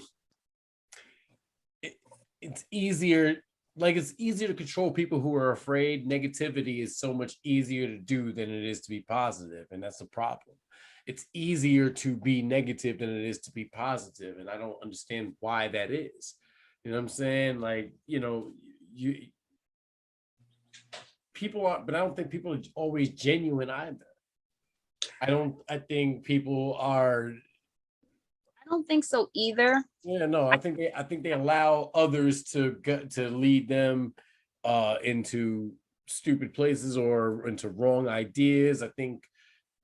It's easier. Like it's easier to control people who are afraid. Negativity is so much easier to do than it is to be positive, and that's a problem. It's easier to be negative than it is to be positive. And I don't understand why that is. You know what I'm saying? Like, people are, but I don't think people are always genuine either. I think people are. I don't think so either. Yeah, no, I think they allow others to lead them into stupid places or into wrong ideas. I think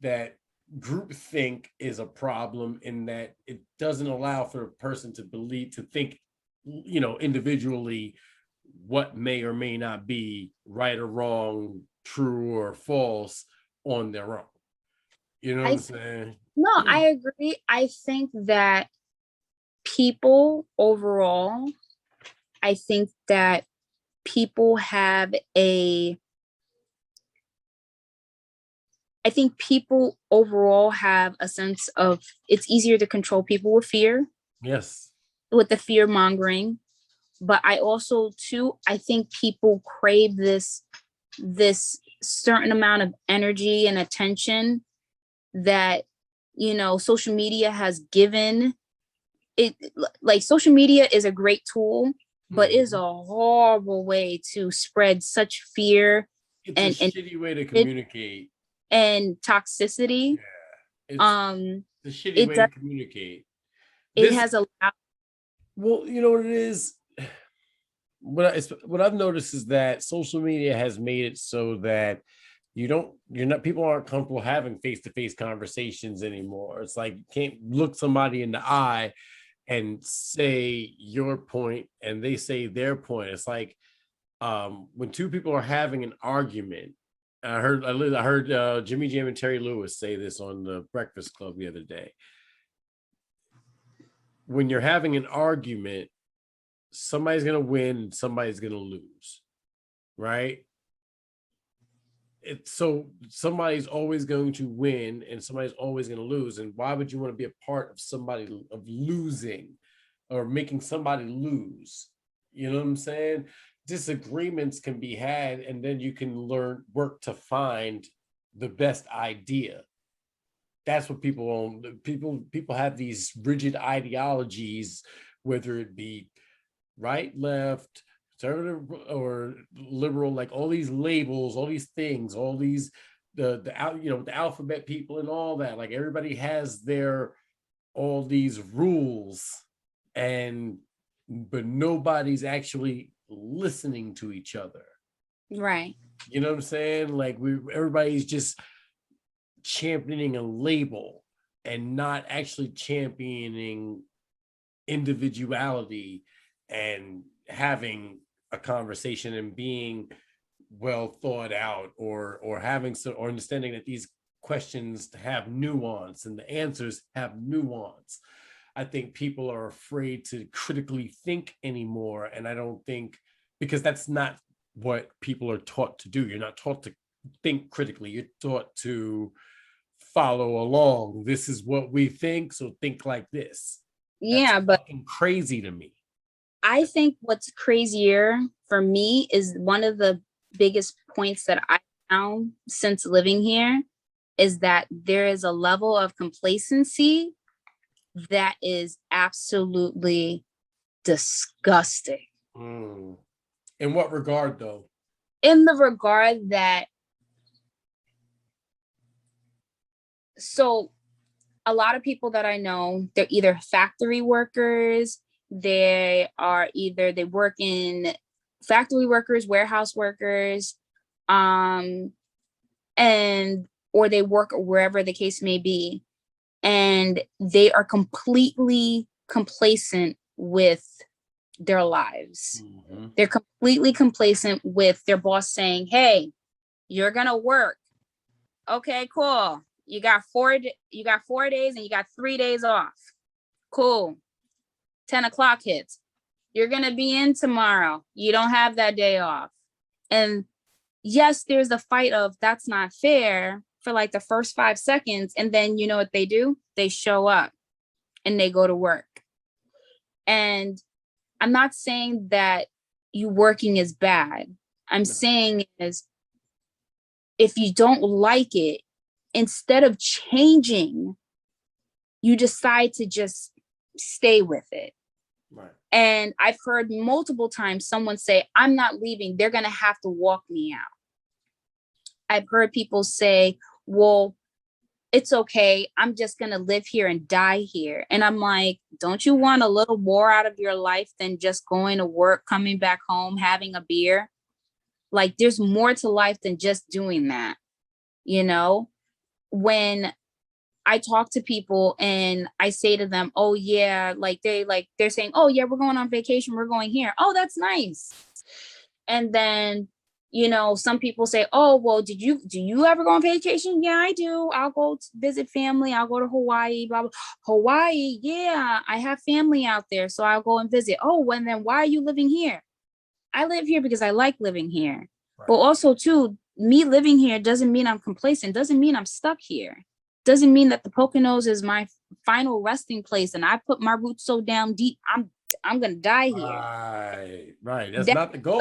that groupthink is a problem in that it doesn't allow for a person to think, individually what may or may not be right or wrong, true or false on their own. You know what I'm saying? No, I agree. I think that people overall, I think that people have a sense of it's easier to control people with fear. Yes. With the fear mongering. But I also too, I think people crave this certain amount of energy and attention that, you know, social media has given it. Like, social media is a great tool, but is a horrible way to spread such fear It's and a shitty way to it communicate. and toxicity. It's the shitty It way does, to communicate. it This, has allowed. well, you know what it is? What I've noticed is that social media has made it so that people aren't comfortable having face-to-face conversations anymore. It's like you can't look somebody in the eye and say your point and they say their point. It's like when two people are having an argument. I heard Jimmy Jam and Terry Lewis say this on the Breakfast Club the other day. When you're having an argument, somebody's going to win and somebody's going to lose, right? So somebody's always going to win and somebody's always going to lose. And why would you want to be a part of somebody of losing or making somebody lose? You know what I'm saying? Disagreements can be had, and then you can work to find the best idea. That's what people have these rigid ideologies, whether it be right, left, conservative or liberal, like all these labels, all these things, all these the alphabet people and all that. Like everybody has all these rules, but nobody's actually listening to each other. Right. You know what I'm saying? Like everybody's just championing a label and not actually championing individuality and having a conversation and being well thought out, or understanding that these questions have nuance and the answers have nuance. I think people are afraid to critically think anymore, and I don't think, because that's not what people are taught to do. You're not taught to think critically. You're taught to follow along. This is what we think, so think like this. Yeah, That's but fucking crazy to me. I think what's crazier for me is one of the biggest points that I found since living here is that there is a level of complacency that is absolutely disgusting. In what regard, though? In the regard that, so a lot of people that I know, they're either factory workers, they work in factory workers, warehouse workers, and or they work wherever the case may be, and they are completely complacent with their lives. They're completely complacent with their boss saying, hey, you're gonna work. Okay, cool. You got 4 days and you got 3 days off. Cool. 10 o'clock hits. You're gonna be in tomorrow. You don't have that day off. And yes, there's the fight of that's not fair for like the first 5 seconds. And then you know what they do? They show up and they go to work. And I'm not saying that you working is bad. I'm saying is if you don't like it, instead of changing, you decide to just stay with it. Right. And I've heard multiple times someone say, I'm not leaving. They're going to have to walk me out. I've heard people say, well, it's okay. I'm just going to live here and die here. And I'm like, don't you want a little more out of your life than just going to work, coming back home, having a beer? Like there's more to life than just doing that. You know, when I talk to people and I say to them, oh yeah, they're saying, oh yeah, we're going on vacation. We're going here. Oh, that's nice. And then, you know, some people say, oh, well, do you ever go on vacation? Yeah, I do. I'll go visit family. I'll go to Hawaii, blah, blah. Hawaii. Yeah, I have family out there. So I'll go and visit. Oh, well, then why are you living here? I live here because I like living here. Right. But also too, me living here doesn't mean I'm complacent. Doesn't mean I'm stuck here. Doesn't mean that the Poconos is my final resting place and I put my roots so down deep, I'm gonna die here. Right. That's not the goal.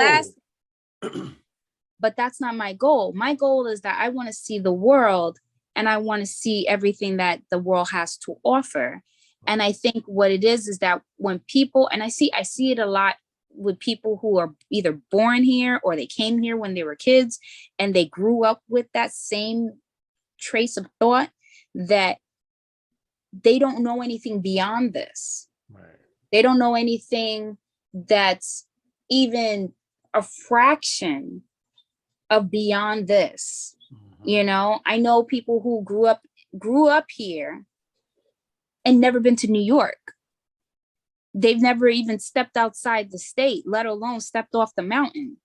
but that's not my goal. My goal is that I want to see the world, and I want to see everything that the world has to offer. And I think what it is that when people, and I see it a lot with people who are either born here or they came here when they were kids and they grew up with that same trace of thought, that they don't know anything beyond this. Right. They don't know anything that's even a fraction of beyond this. You know, I know people who grew up here and never been to New York. They've never even stepped outside the state, let alone stepped off the mountain.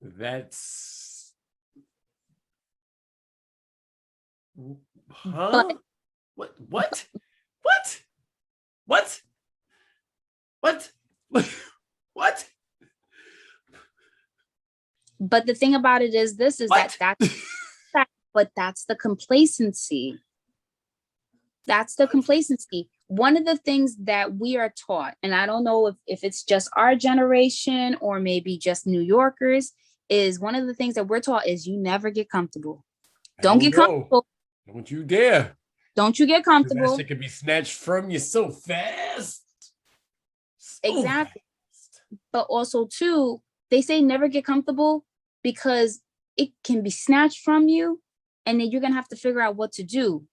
That's huh? What? What? What? What? What? What? But the thing about it is this is What? but that's the complacency. That's the complacency. One of the things that we are taught, and I don't know if it's just our generation or maybe just New Yorkers, is one of the things that we're taught is you never get comfortable. Don't get comfortable. Don't you dare. Don't you get comfortable. That shit can be snatched from you so fast. Exactly. Fast. But also too, they say never get comfortable because it can be snatched from you and then you're going to have to figure out what to do.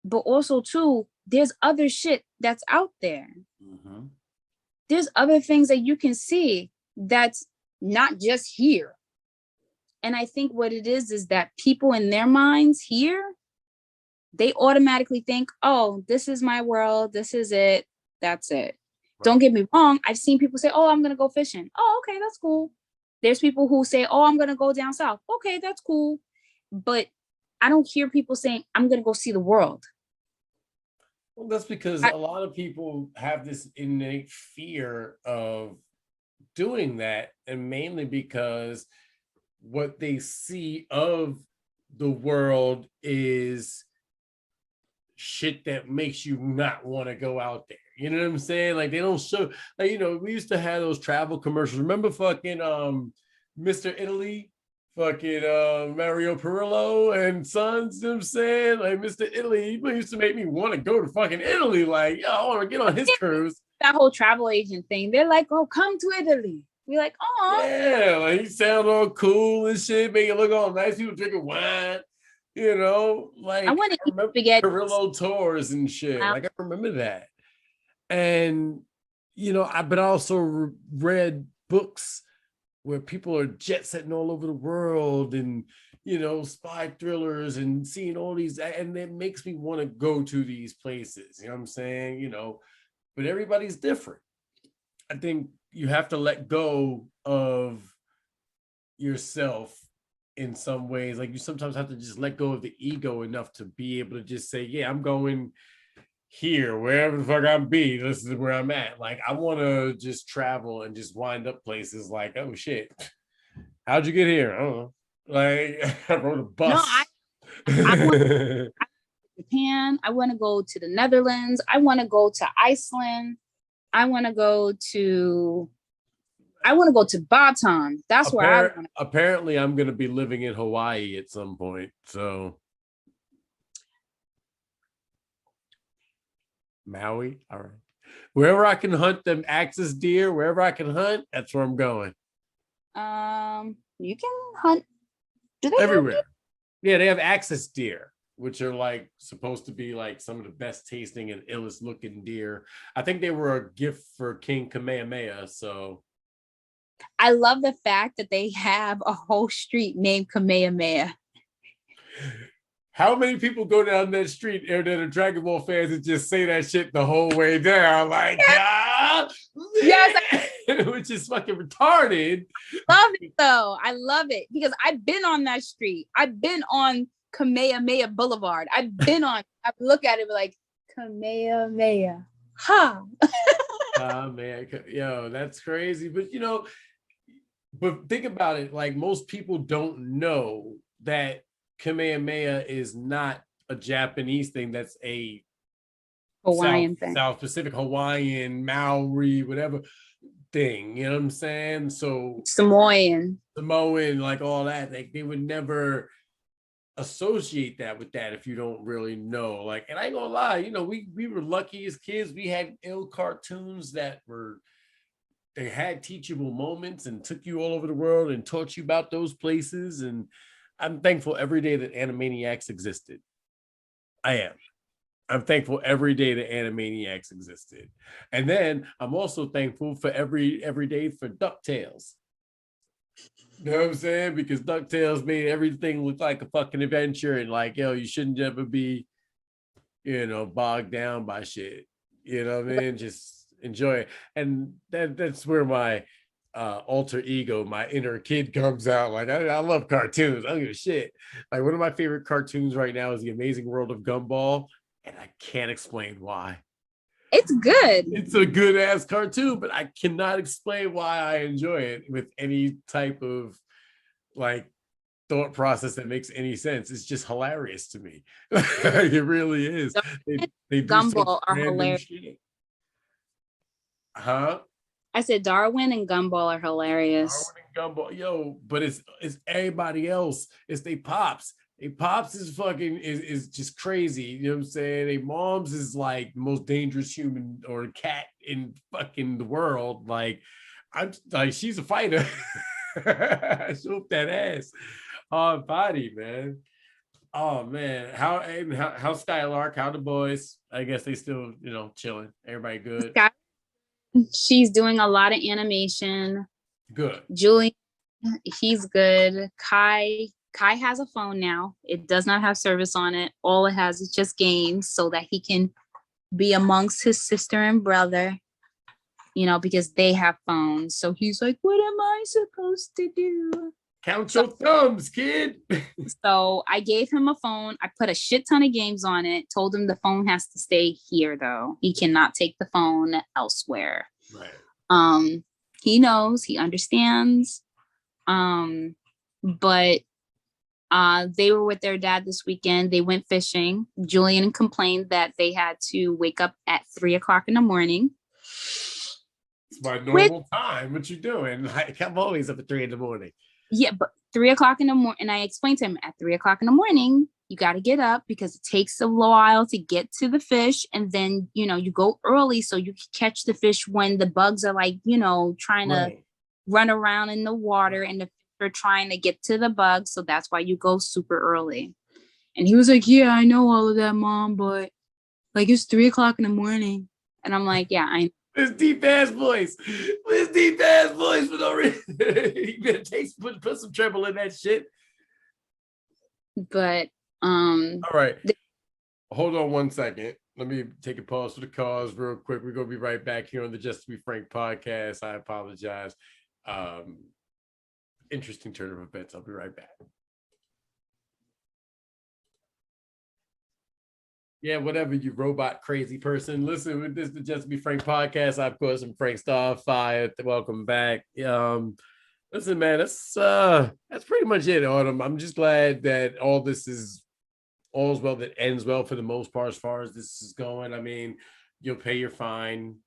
But also too, there's other shit that's out there. Mm-hmm. There's other things that you can see that's not just here. And I think what it is that people in their minds here, they automatically think, oh, this is my world. This is it. That's it. Right. Don't get me wrong. I've seen people say, oh, I'm going to go fishing. Oh, okay, that's cool. There's people who say, oh, I'm going to go down south. Okay, that's cool. But I don't hear people saying, I'm going to go see the world. Well, that's because a lot of people have this innate fear of doing that. And mainly because what they see of the world is shit that makes you not want to go out there. You know what I'm saying? Like they don't show, like, you know, we used to have those travel commercials. Remember fucking Mr. Italy? Fucking Mario Perillo and Sons, you know what I'm saying? Like Mr. Italy, he used to make me want to go to fucking Italy. Like, yo, I want to get on his cruise. That whole travel agent thing. They're like, oh, come to Italy. We're like, oh. Yeah, like he sound all cool and shit, make it look all nice. People drinking wine, you know, like I want to eat spaghetti. Perillo tours and shit. Like I remember that. And, you know, but I also read books where people are jet setting all over the world and, you know, spy thrillers and seeing all these, and it makes me want to go to these places, you know what I'm saying? You know, but everybody's different. I think you have to let go of yourself in some ways. Like you sometimes have to just let go of the ego enough to be able to just say, yeah, I'm going here, wherever the fuck I'm be, this is where I'm at. Like I want to just travel and just wind up places like, oh shit, how'd you get here? I don't know. Like I rode a bus. No, I want to Japan. I want to go to the Netherlands. I want to go to Iceland. I want to go to Baton. That's where I want to. Apparently, I'm going to be living in Hawaii at some point. So Maui, all right. Wherever I can hunt them axis deer, wherever I can hunt, that's where I'm going. You can hunt. Do they everywhere? Yeah, they have axis deer, which are like supposed to be like some of the best tasting and illest looking deer. I think they were a gift for King Kamehameha. So I love the fact that they have a whole street named Kamehameha. How many people go down that street that are Dragon Ball fans and just say that shit the whole way down? Like, yes, which is fucking retarded. Love it though. I love it because I've been on that street. I've been on Kamehameha Boulevard. I look at it like Kamehameha. Ha. Man, yo, that's crazy. But you know, but think about it. Like most people don't know that Kamehameha is not a Japanese thing. That's a Hawaiian thing. South Pacific, Hawaiian, Maori, whatever. thing. You know what I'm saying? So Samoan. Samoan, like all that, like they would never associate that with that if you don't really know. Like, and I ain't gonna lie, you know, we were lucky as kids. We had ill cartoons that were they had teachable moments and took you all over the world and taught you about those places. And I'm thankful every day that Animaniacs existed. I am. I'm thankful every day that Animaniacs existed. And then I'm also thankful for every day for DuckTales. You know what I'm saying? Because DuckTales made everything look like a fucking adventure and like, yo, you shouldn't ever be, you know, bogged down by shit. You know what I mean? Just enjoy it. And that's where my alter ego, my inner kid comes out. Like, I love cartoons. I don't give a shit. Like, one of my favorite cartoons right now is The Amazing World of Gumball, and I can't explain why. It's good. It's a good ass cartoon, but I cannot explain why I enjoy it with any type of like thought process that makes any sense. It's just hilarious to me. It really is. They do Gumball are random hilarious. shit. Huh? I said Darwin and Gumball are hilarious. Darwin and Gumball, yo, but it's everybody else. It's they pops. They pops is fucking is just crazy. You know what I'm saying? They moms is like the most dangerous human or cat in fucking the world. Like, I'm like, she's a fighter. Shoot that ass. Hard body, man. Oh man, how Skylark? How the boys? I guess they still, you know, chilling. Everybody good. She's doing a lot of animation. Good. Julian, he's good. Kai has a phone now. It does not have service on it. All it has is just games so that he can be amongst his sister and brother, you know, because they have phones. So he's like, what am I supposed to do? Count your thumbs, kid. So I gave him a phone. I put a shit ton of games on it. Told him the phone has to stay here, though. He cannot take the phone elsewhere. Right. He knows. He understands. But they were with their dad this weekend. They went fishing. Julian complained that they had to wake up at 3:00 in the morning. It's my normal time. What you doing? Like, I'm always up at 3 in the morning. Yeah, but 3:00 in the morning. And I explained to him at 3:00 in the morning, you got to get up because it takes a while to get to the fish. And then, you know, you go early so you can catch the fish when the bugs are like, you know, trying to run around in the water and the fish are trying to get to the bugs. So that's why you go super early. And he was like, yeah, I know all of that, Mom, but like it's 3:00 in the morning. And I'm like, yeah, I know. This deep ass voice. This deep ass voice for no reason. You better put some treble in that shit. But all right. Hold on 1 second. Let me take a pause for the cause real quick. We're gonna be right back here on the Just to Be Frank podcast. I apologize. Interesting turn of events. I'll be right back. Yeah, whatever, you robot crazy person. Listen, with this the Just Be Frank podcast. I, of course, am Frank Starfire. Welcome back. Listen, man, that's pretty much it, Autumn. I'm just glad that all's well that ends well for the most part as far as this is going. I mean, you'll pay your fine.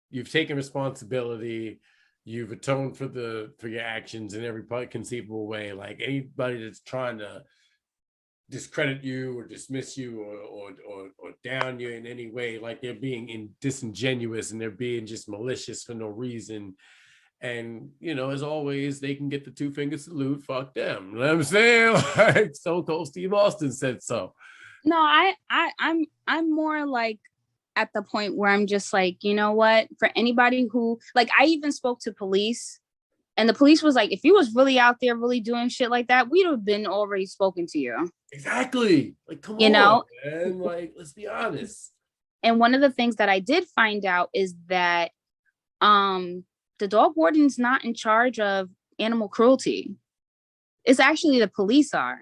You've taken responsibility. You've atoned for your actions in every conceivable way. Like anybody that's trying to discredit you or dismiss you or down you in any way, like they're being disingenuous and they're being just malicious for no reason. And you know, as always, they can get the 2-finger salute. Fuck them. You know what I'm saying? Like Stone Cold Steve Austin said so. No, I'm more like at the point where I'm just like, you know what? For anybody who like, I even spoke to police. And the police was like, if you was really out there really doing shit like that, we'd have been already spoken to you. Exactly. Like, come on, you know, man. Like, let's be honest. And one of the things that I did find out is that the dog warden's not in charge of animal cruelty. It's actually the police are.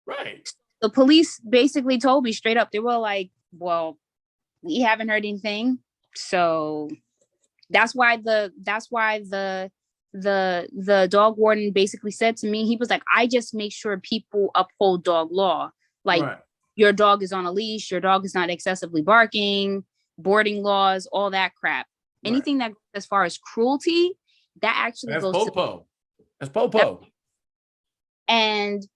Right. The police basically told me straight up, they were like, well, we haven't heard anything. So that's why the dog warden basically said to me, he was like, I just make sure people uphold dog law. Like, right. Your dog is on a leash, your dog is not excessively barking, boarding laws, all that crap. Right. Anything that as far as cruelty, that actually That's goes to, Popo. That's Popo. and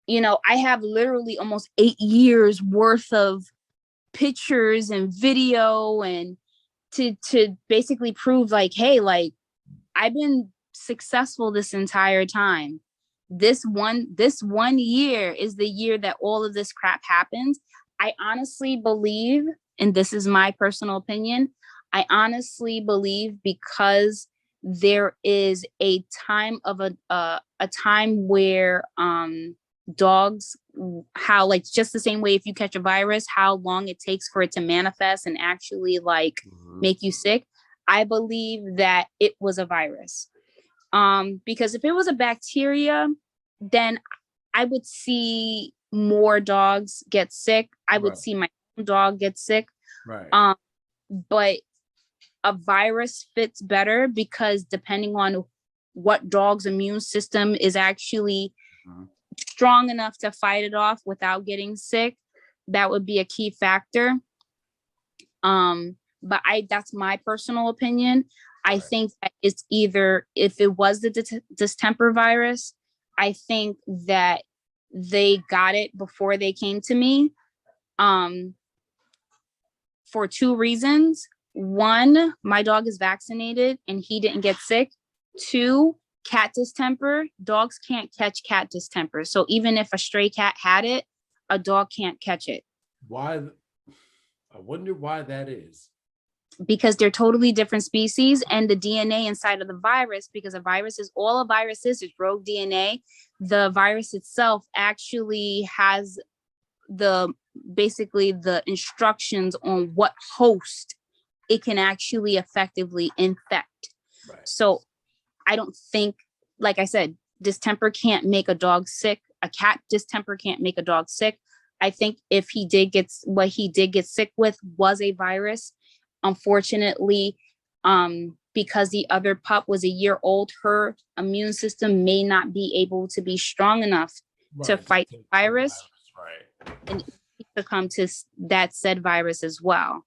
I have literally almost 8 years worth of pictures and video, and to basically prove like, hey, like, I've been successful this entire time. This one year is the year that all of this crap happens. I honestly believe, and this is my personal opinion, I honestly believe because there is a time of a time where dogs, how, like, just the same way if you catch a virus, how long it takes for it to manifest and actually like make you sick. I believe that it was a virus. Because if it was a bacteria, then I would see more dogs get sick. I would Right. see my own dog get sick. Right. But a virus fits better because depending on what dog's immune system is actually strong enough to fight it off without getting sick, that would be a key factor. But that's my personal opinion. I think that it's either, if it was the distemper virus, I think that they got it before they came to me, for two reasons. One, my dog is vaccinated and he didn't get sick. Two, cat distemper, dogs can't catch cat distemper. So even if a stray cat had it, a dog can't catch it. Why? I wonder why that is. Because they're totally different species, and the DNA inside of the virus, because a virus is, all a virus is rogue DNA. The virus itself actually has basically the instructions on what host it can actually effectively infect. Right. So I don't think, like I said, distemper can't make a dog sick. A cat distemper can't make a dog sick. I think if what he did get sick with was a virus. Unfortunately, because the other pup was a year old, her immune system may not be able to be strong enough to fight the virus. Right. And succumb to that said virus as well.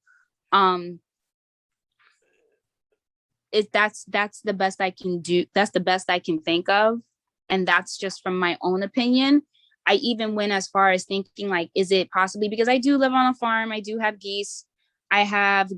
That's the best I can do. That's the best I can think of. And that's just from my own opinion. I even went as far as thinking, like, is it possibly, because I do live on a farm, I do have geese. I have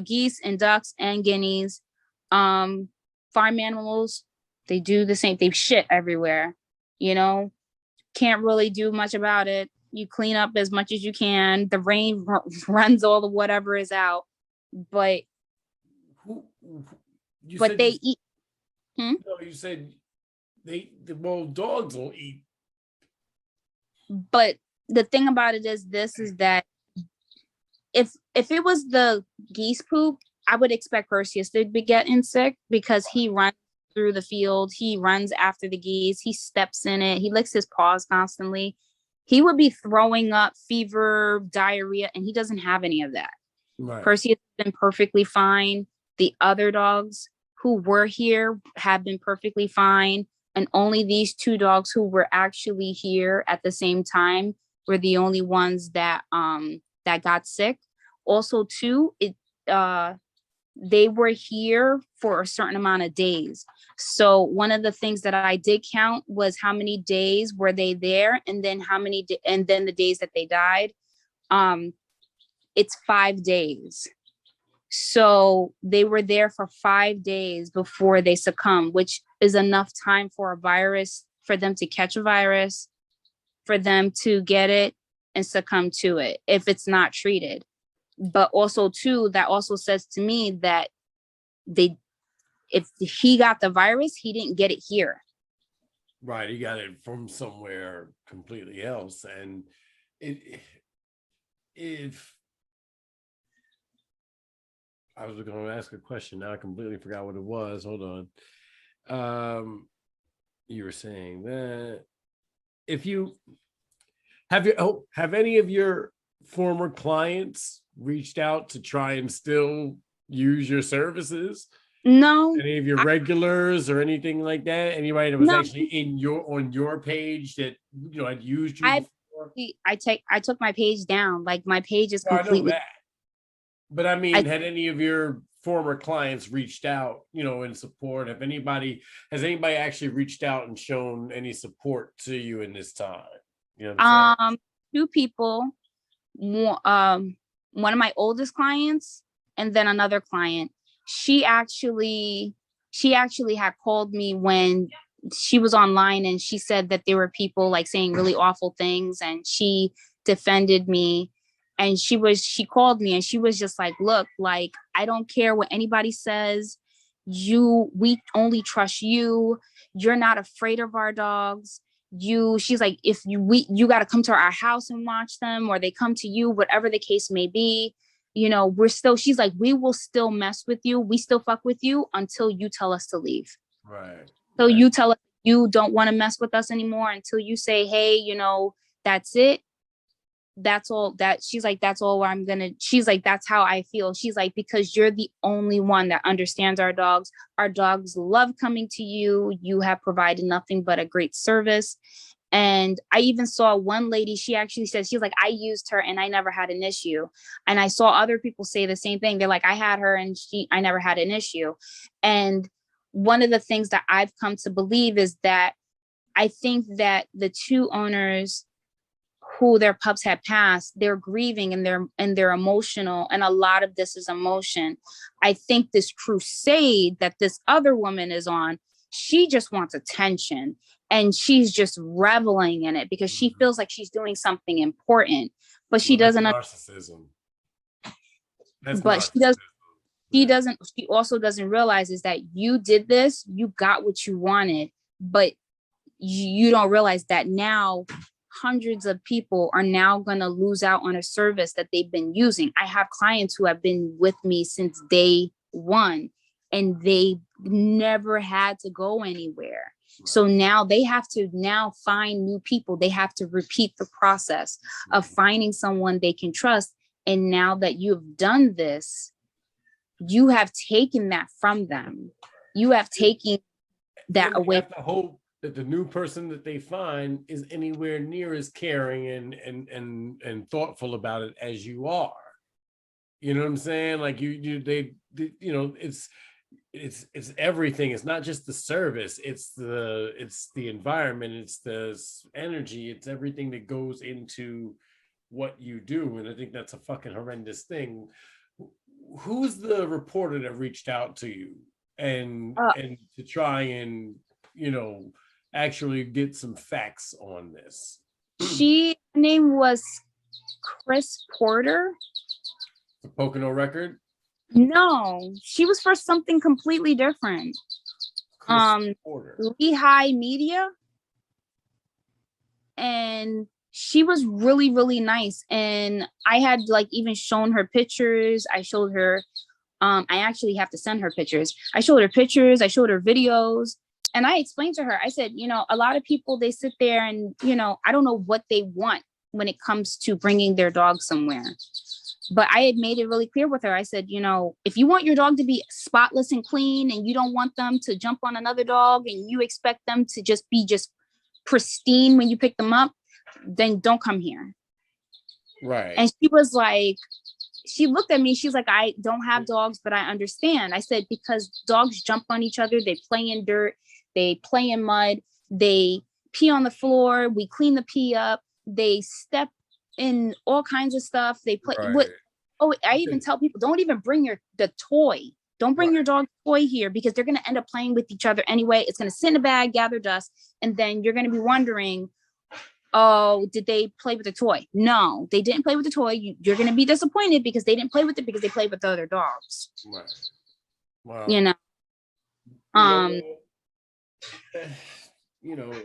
geese and ducks and guineas. Farm animals, they do the same. They shit everywhere. Can't really do much about it. You clean up as much as you can. The rain runs all the whatever is out. But they eat. No, you said well, dogs will eat. But the thing about it is that if it was the geese poop, I would expect Perseus to be getting sick because he runs through the field. He runs after the geese. He steps in it. He licks his paws constantly. He would be throwing up fever, diarrhea, and he doesn't have any of that. Right. Perseus has been perfectly fine. The other dogs who were here have been perfectly fine. And only these two dogs who were actually here at the same time were the only ones that got sick. Also, too, they were here for a certain amount of days. So one of the things that I did count was how many days were they there, and then and then the days that they died. It's 5 days. So they were there for 5 days before they succumbed, which is enough time for them to catch a virus, for them to get it and succumb to it if it's not treated. But also, too, that also says to me that if he got the virus, he didn't get it here. Right, he got it from somewhere completely else. And if I was going to ask a question, now I completely forgot what it was. Hold on. You were saying that if you have any of your former clients reached out to try and still use your services? No. Any of your regulars or anything like that? Anybody that was actually on your page that had used you before? I took my page down. Like, my page is completely. I know that. But I mean, had any of your former clients reached out, in support? Has anybody actually reached out and shown any support to you in this time? You know what I'm saying? Two people, one of my oldest clients, and then another client. She actually had called me when she was online, and she said that there were people like saying really awful things, and she defended me. And she called me and she was just like, look, like, I don't care what anybody says. We only trust you. You're not afraid of our dogs. She's like, if you got to come to our house and watch them, or they come to you, whatever the case may be. She's like, we will still mess with you. We still fuck with you until you tell us to leave. Right. So you tell us you don't want to mess with us anymore, until you say, hey, that's it. That's all. She's like, that's all she's like, that's how I feel. She's like, because you're the only one that understands our dogs. Our dogs love coming to you. You have provided nothing but a great service. And I even saw one lady, she actually said, she's like, I used her and I never had an issue. And I saw other people say the same thing. They're like, I had her and I never had an issue. And one of the things that I've come to believe is that I think that the two owners who their pups had passed, they're grieving and they're emotional. And a lot of this is emotion. I think this crusade that this other woman is on, she just wants attention, and she's just reveling in it because she feels like she's doing something important, but she doesn't. Narcissism. She also doesn't realize is that you did this, you got what you wanted, but you don't realize that now hundreds of people are now going to lose out on a service that they've been using. I have clients who have been with me since day one, and they never had to go anywhere. So now they have to find new people. They have to repeat the process of finding someone they can trust. And now that you've done this, you have taken that from them. You have taken that away. You have to hope that the new person that they find is anywhere near as caring and thoughtful about it as you are. You know what I'm saying? Like it's everything. It's not just the service. It's the environment. It's the energy. It's everything that goes into what you do. And I think that's a fucking horrendous thing. Who's the reporter that reached out to you and to try and actually get some facts on this? Her name was Chris Porter. The Pocono record? No, she was for something completely different. Chris Porter. Lehigh Media. And she was really, really nice. And I had like even shown her pictures. I showed her, I actually have to send her pictures. I showed her pictures. I showed her videos. And I explained to her, I said, a lot of people, they sit there and, I don't know what they want when it comes to bringing their dog somewhere. But I had made it really clear with her. I said, if you want your dog to be spotless and clean, and you don't want them to jump on another dog, and you expect them to just be pristine when you pick them up, then don't come here. Right. And she was like, she looked at me, she's like, I don't have dogs, but I understand. I said, because dogs jump on each other, they play in dirt, they play in mud, they pee on the floor, we clean the pee up, they step in all kinds of stuff, they play. Right. I even tell people, don't even bring the toy. Don't bring your dog toy here, because they're going to end up playing with each other anyway. It's going to sit in a bag, gather dust, and then you're going to be wondering, oh, did they play with the toy? No, they didn't play with the toy. You're going to be disappointed because they didn't play with it, because they played with other dogs. Right. Wow.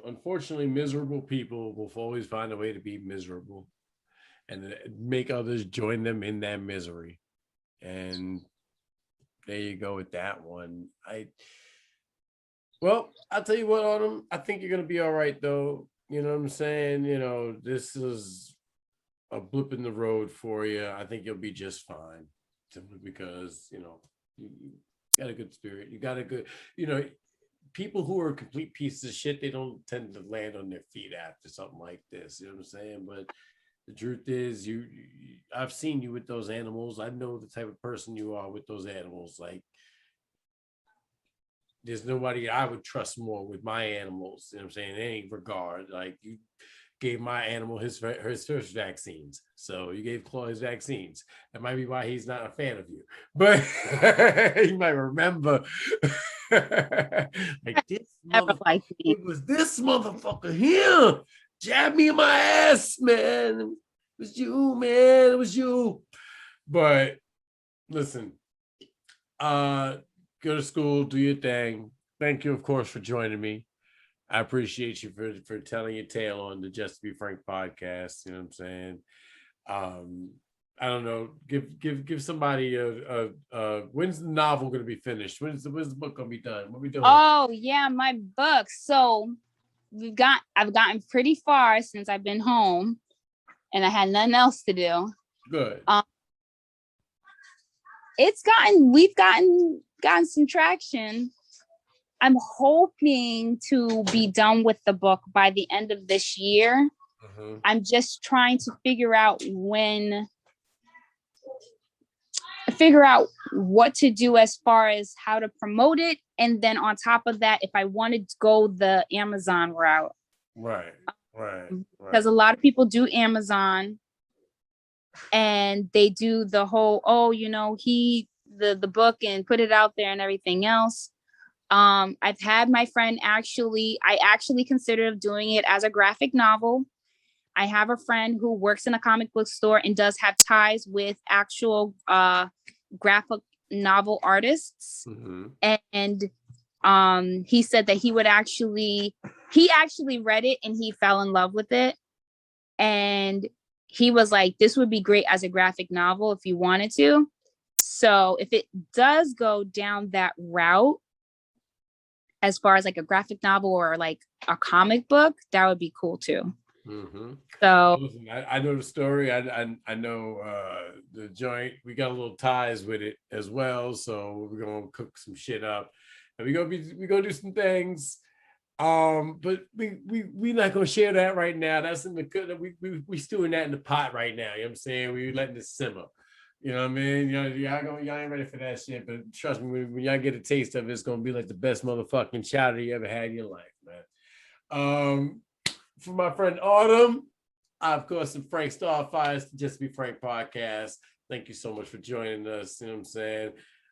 Unfortunately, miserable people will always find a way to be miserable and make others join them in that misery. And there you go with that one. I'll tell you what, Autumn, I think you're going to be all right, though. You know what I'm saying? This is a blip in the road for you. I think you'll be just fine, simply because, you got a good spirit. You got a good, people who are complete pieces of shit, they don't tend to land on their feet after something like this. You know what I'm saying? But The truth is, I've seen you with those animals. I know the type of person you are with those animals. Like, there's nobody I would trust more with my animals. You know what I'm saying? In any regard. Like, you gave my animal his first vaccines. So you gave Claw his vaccines. That might be why he's not a fan of you. But he might remember like this Never liked me. it was this motherfucker here. Jab me in my ass, man. It was you, man. It was you. But listen, go to school, do your thing. Thank you, of course, for joining me. I appreciate you for telling your tale on the Just to Be Frank podcast. You know what I'm saying? I don't know. Give somebody when's the novel going to be finished? When's the book going to be done? What are we doing? Oh yeah, my book. So I've gotten pretty far since I've been home, and I had nothing else to do. Good. We've gotten some traction. I'm hoping to be done with the book by the end of this year. Mm-hmm. I'm just trying to figure out what to do as far as how to promote it. And then on top of that, if I wanted to go the Amazon route. Right. Because a lot of people do Amazon and they do the whole, the book and put it out there and everything else. I've had my friend I actually considered doing it as a graphic novel. I have a friend who works in a comic book store and does have ties with actual graphic novel artists. Mm-hmm. And he said that he actually read it and he fell in love with it. And he was like, this would be great as a graphic novel if you wanted to. So if it does go down that route, as far as like a graphic novel or like a comic book, that would be cool too. Mm-hmm. So listen, I know the story. I know the joint. We got a little ties with it as well. So we're gonna cook some shit up, and we're gonna do some things. But we not gonna share that right now. That's in the we stewing that in the pot right now. You know what I'm saying? We letting it simmer. You know what I mean? Y'all ain't ready for that shit. But trust me, when y'all get a taste of it, it's gonna be like the best motherfucking chowder you ever had in your life, man. For my friend Autumn, I, of course, am Frank Starfire's Just Be Frank podcast. Thank you so much for joining us. You know what I'm saying?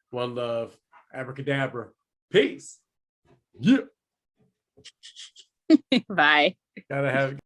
One love, abracadabra, peace. Yeah. bye. Gotta have.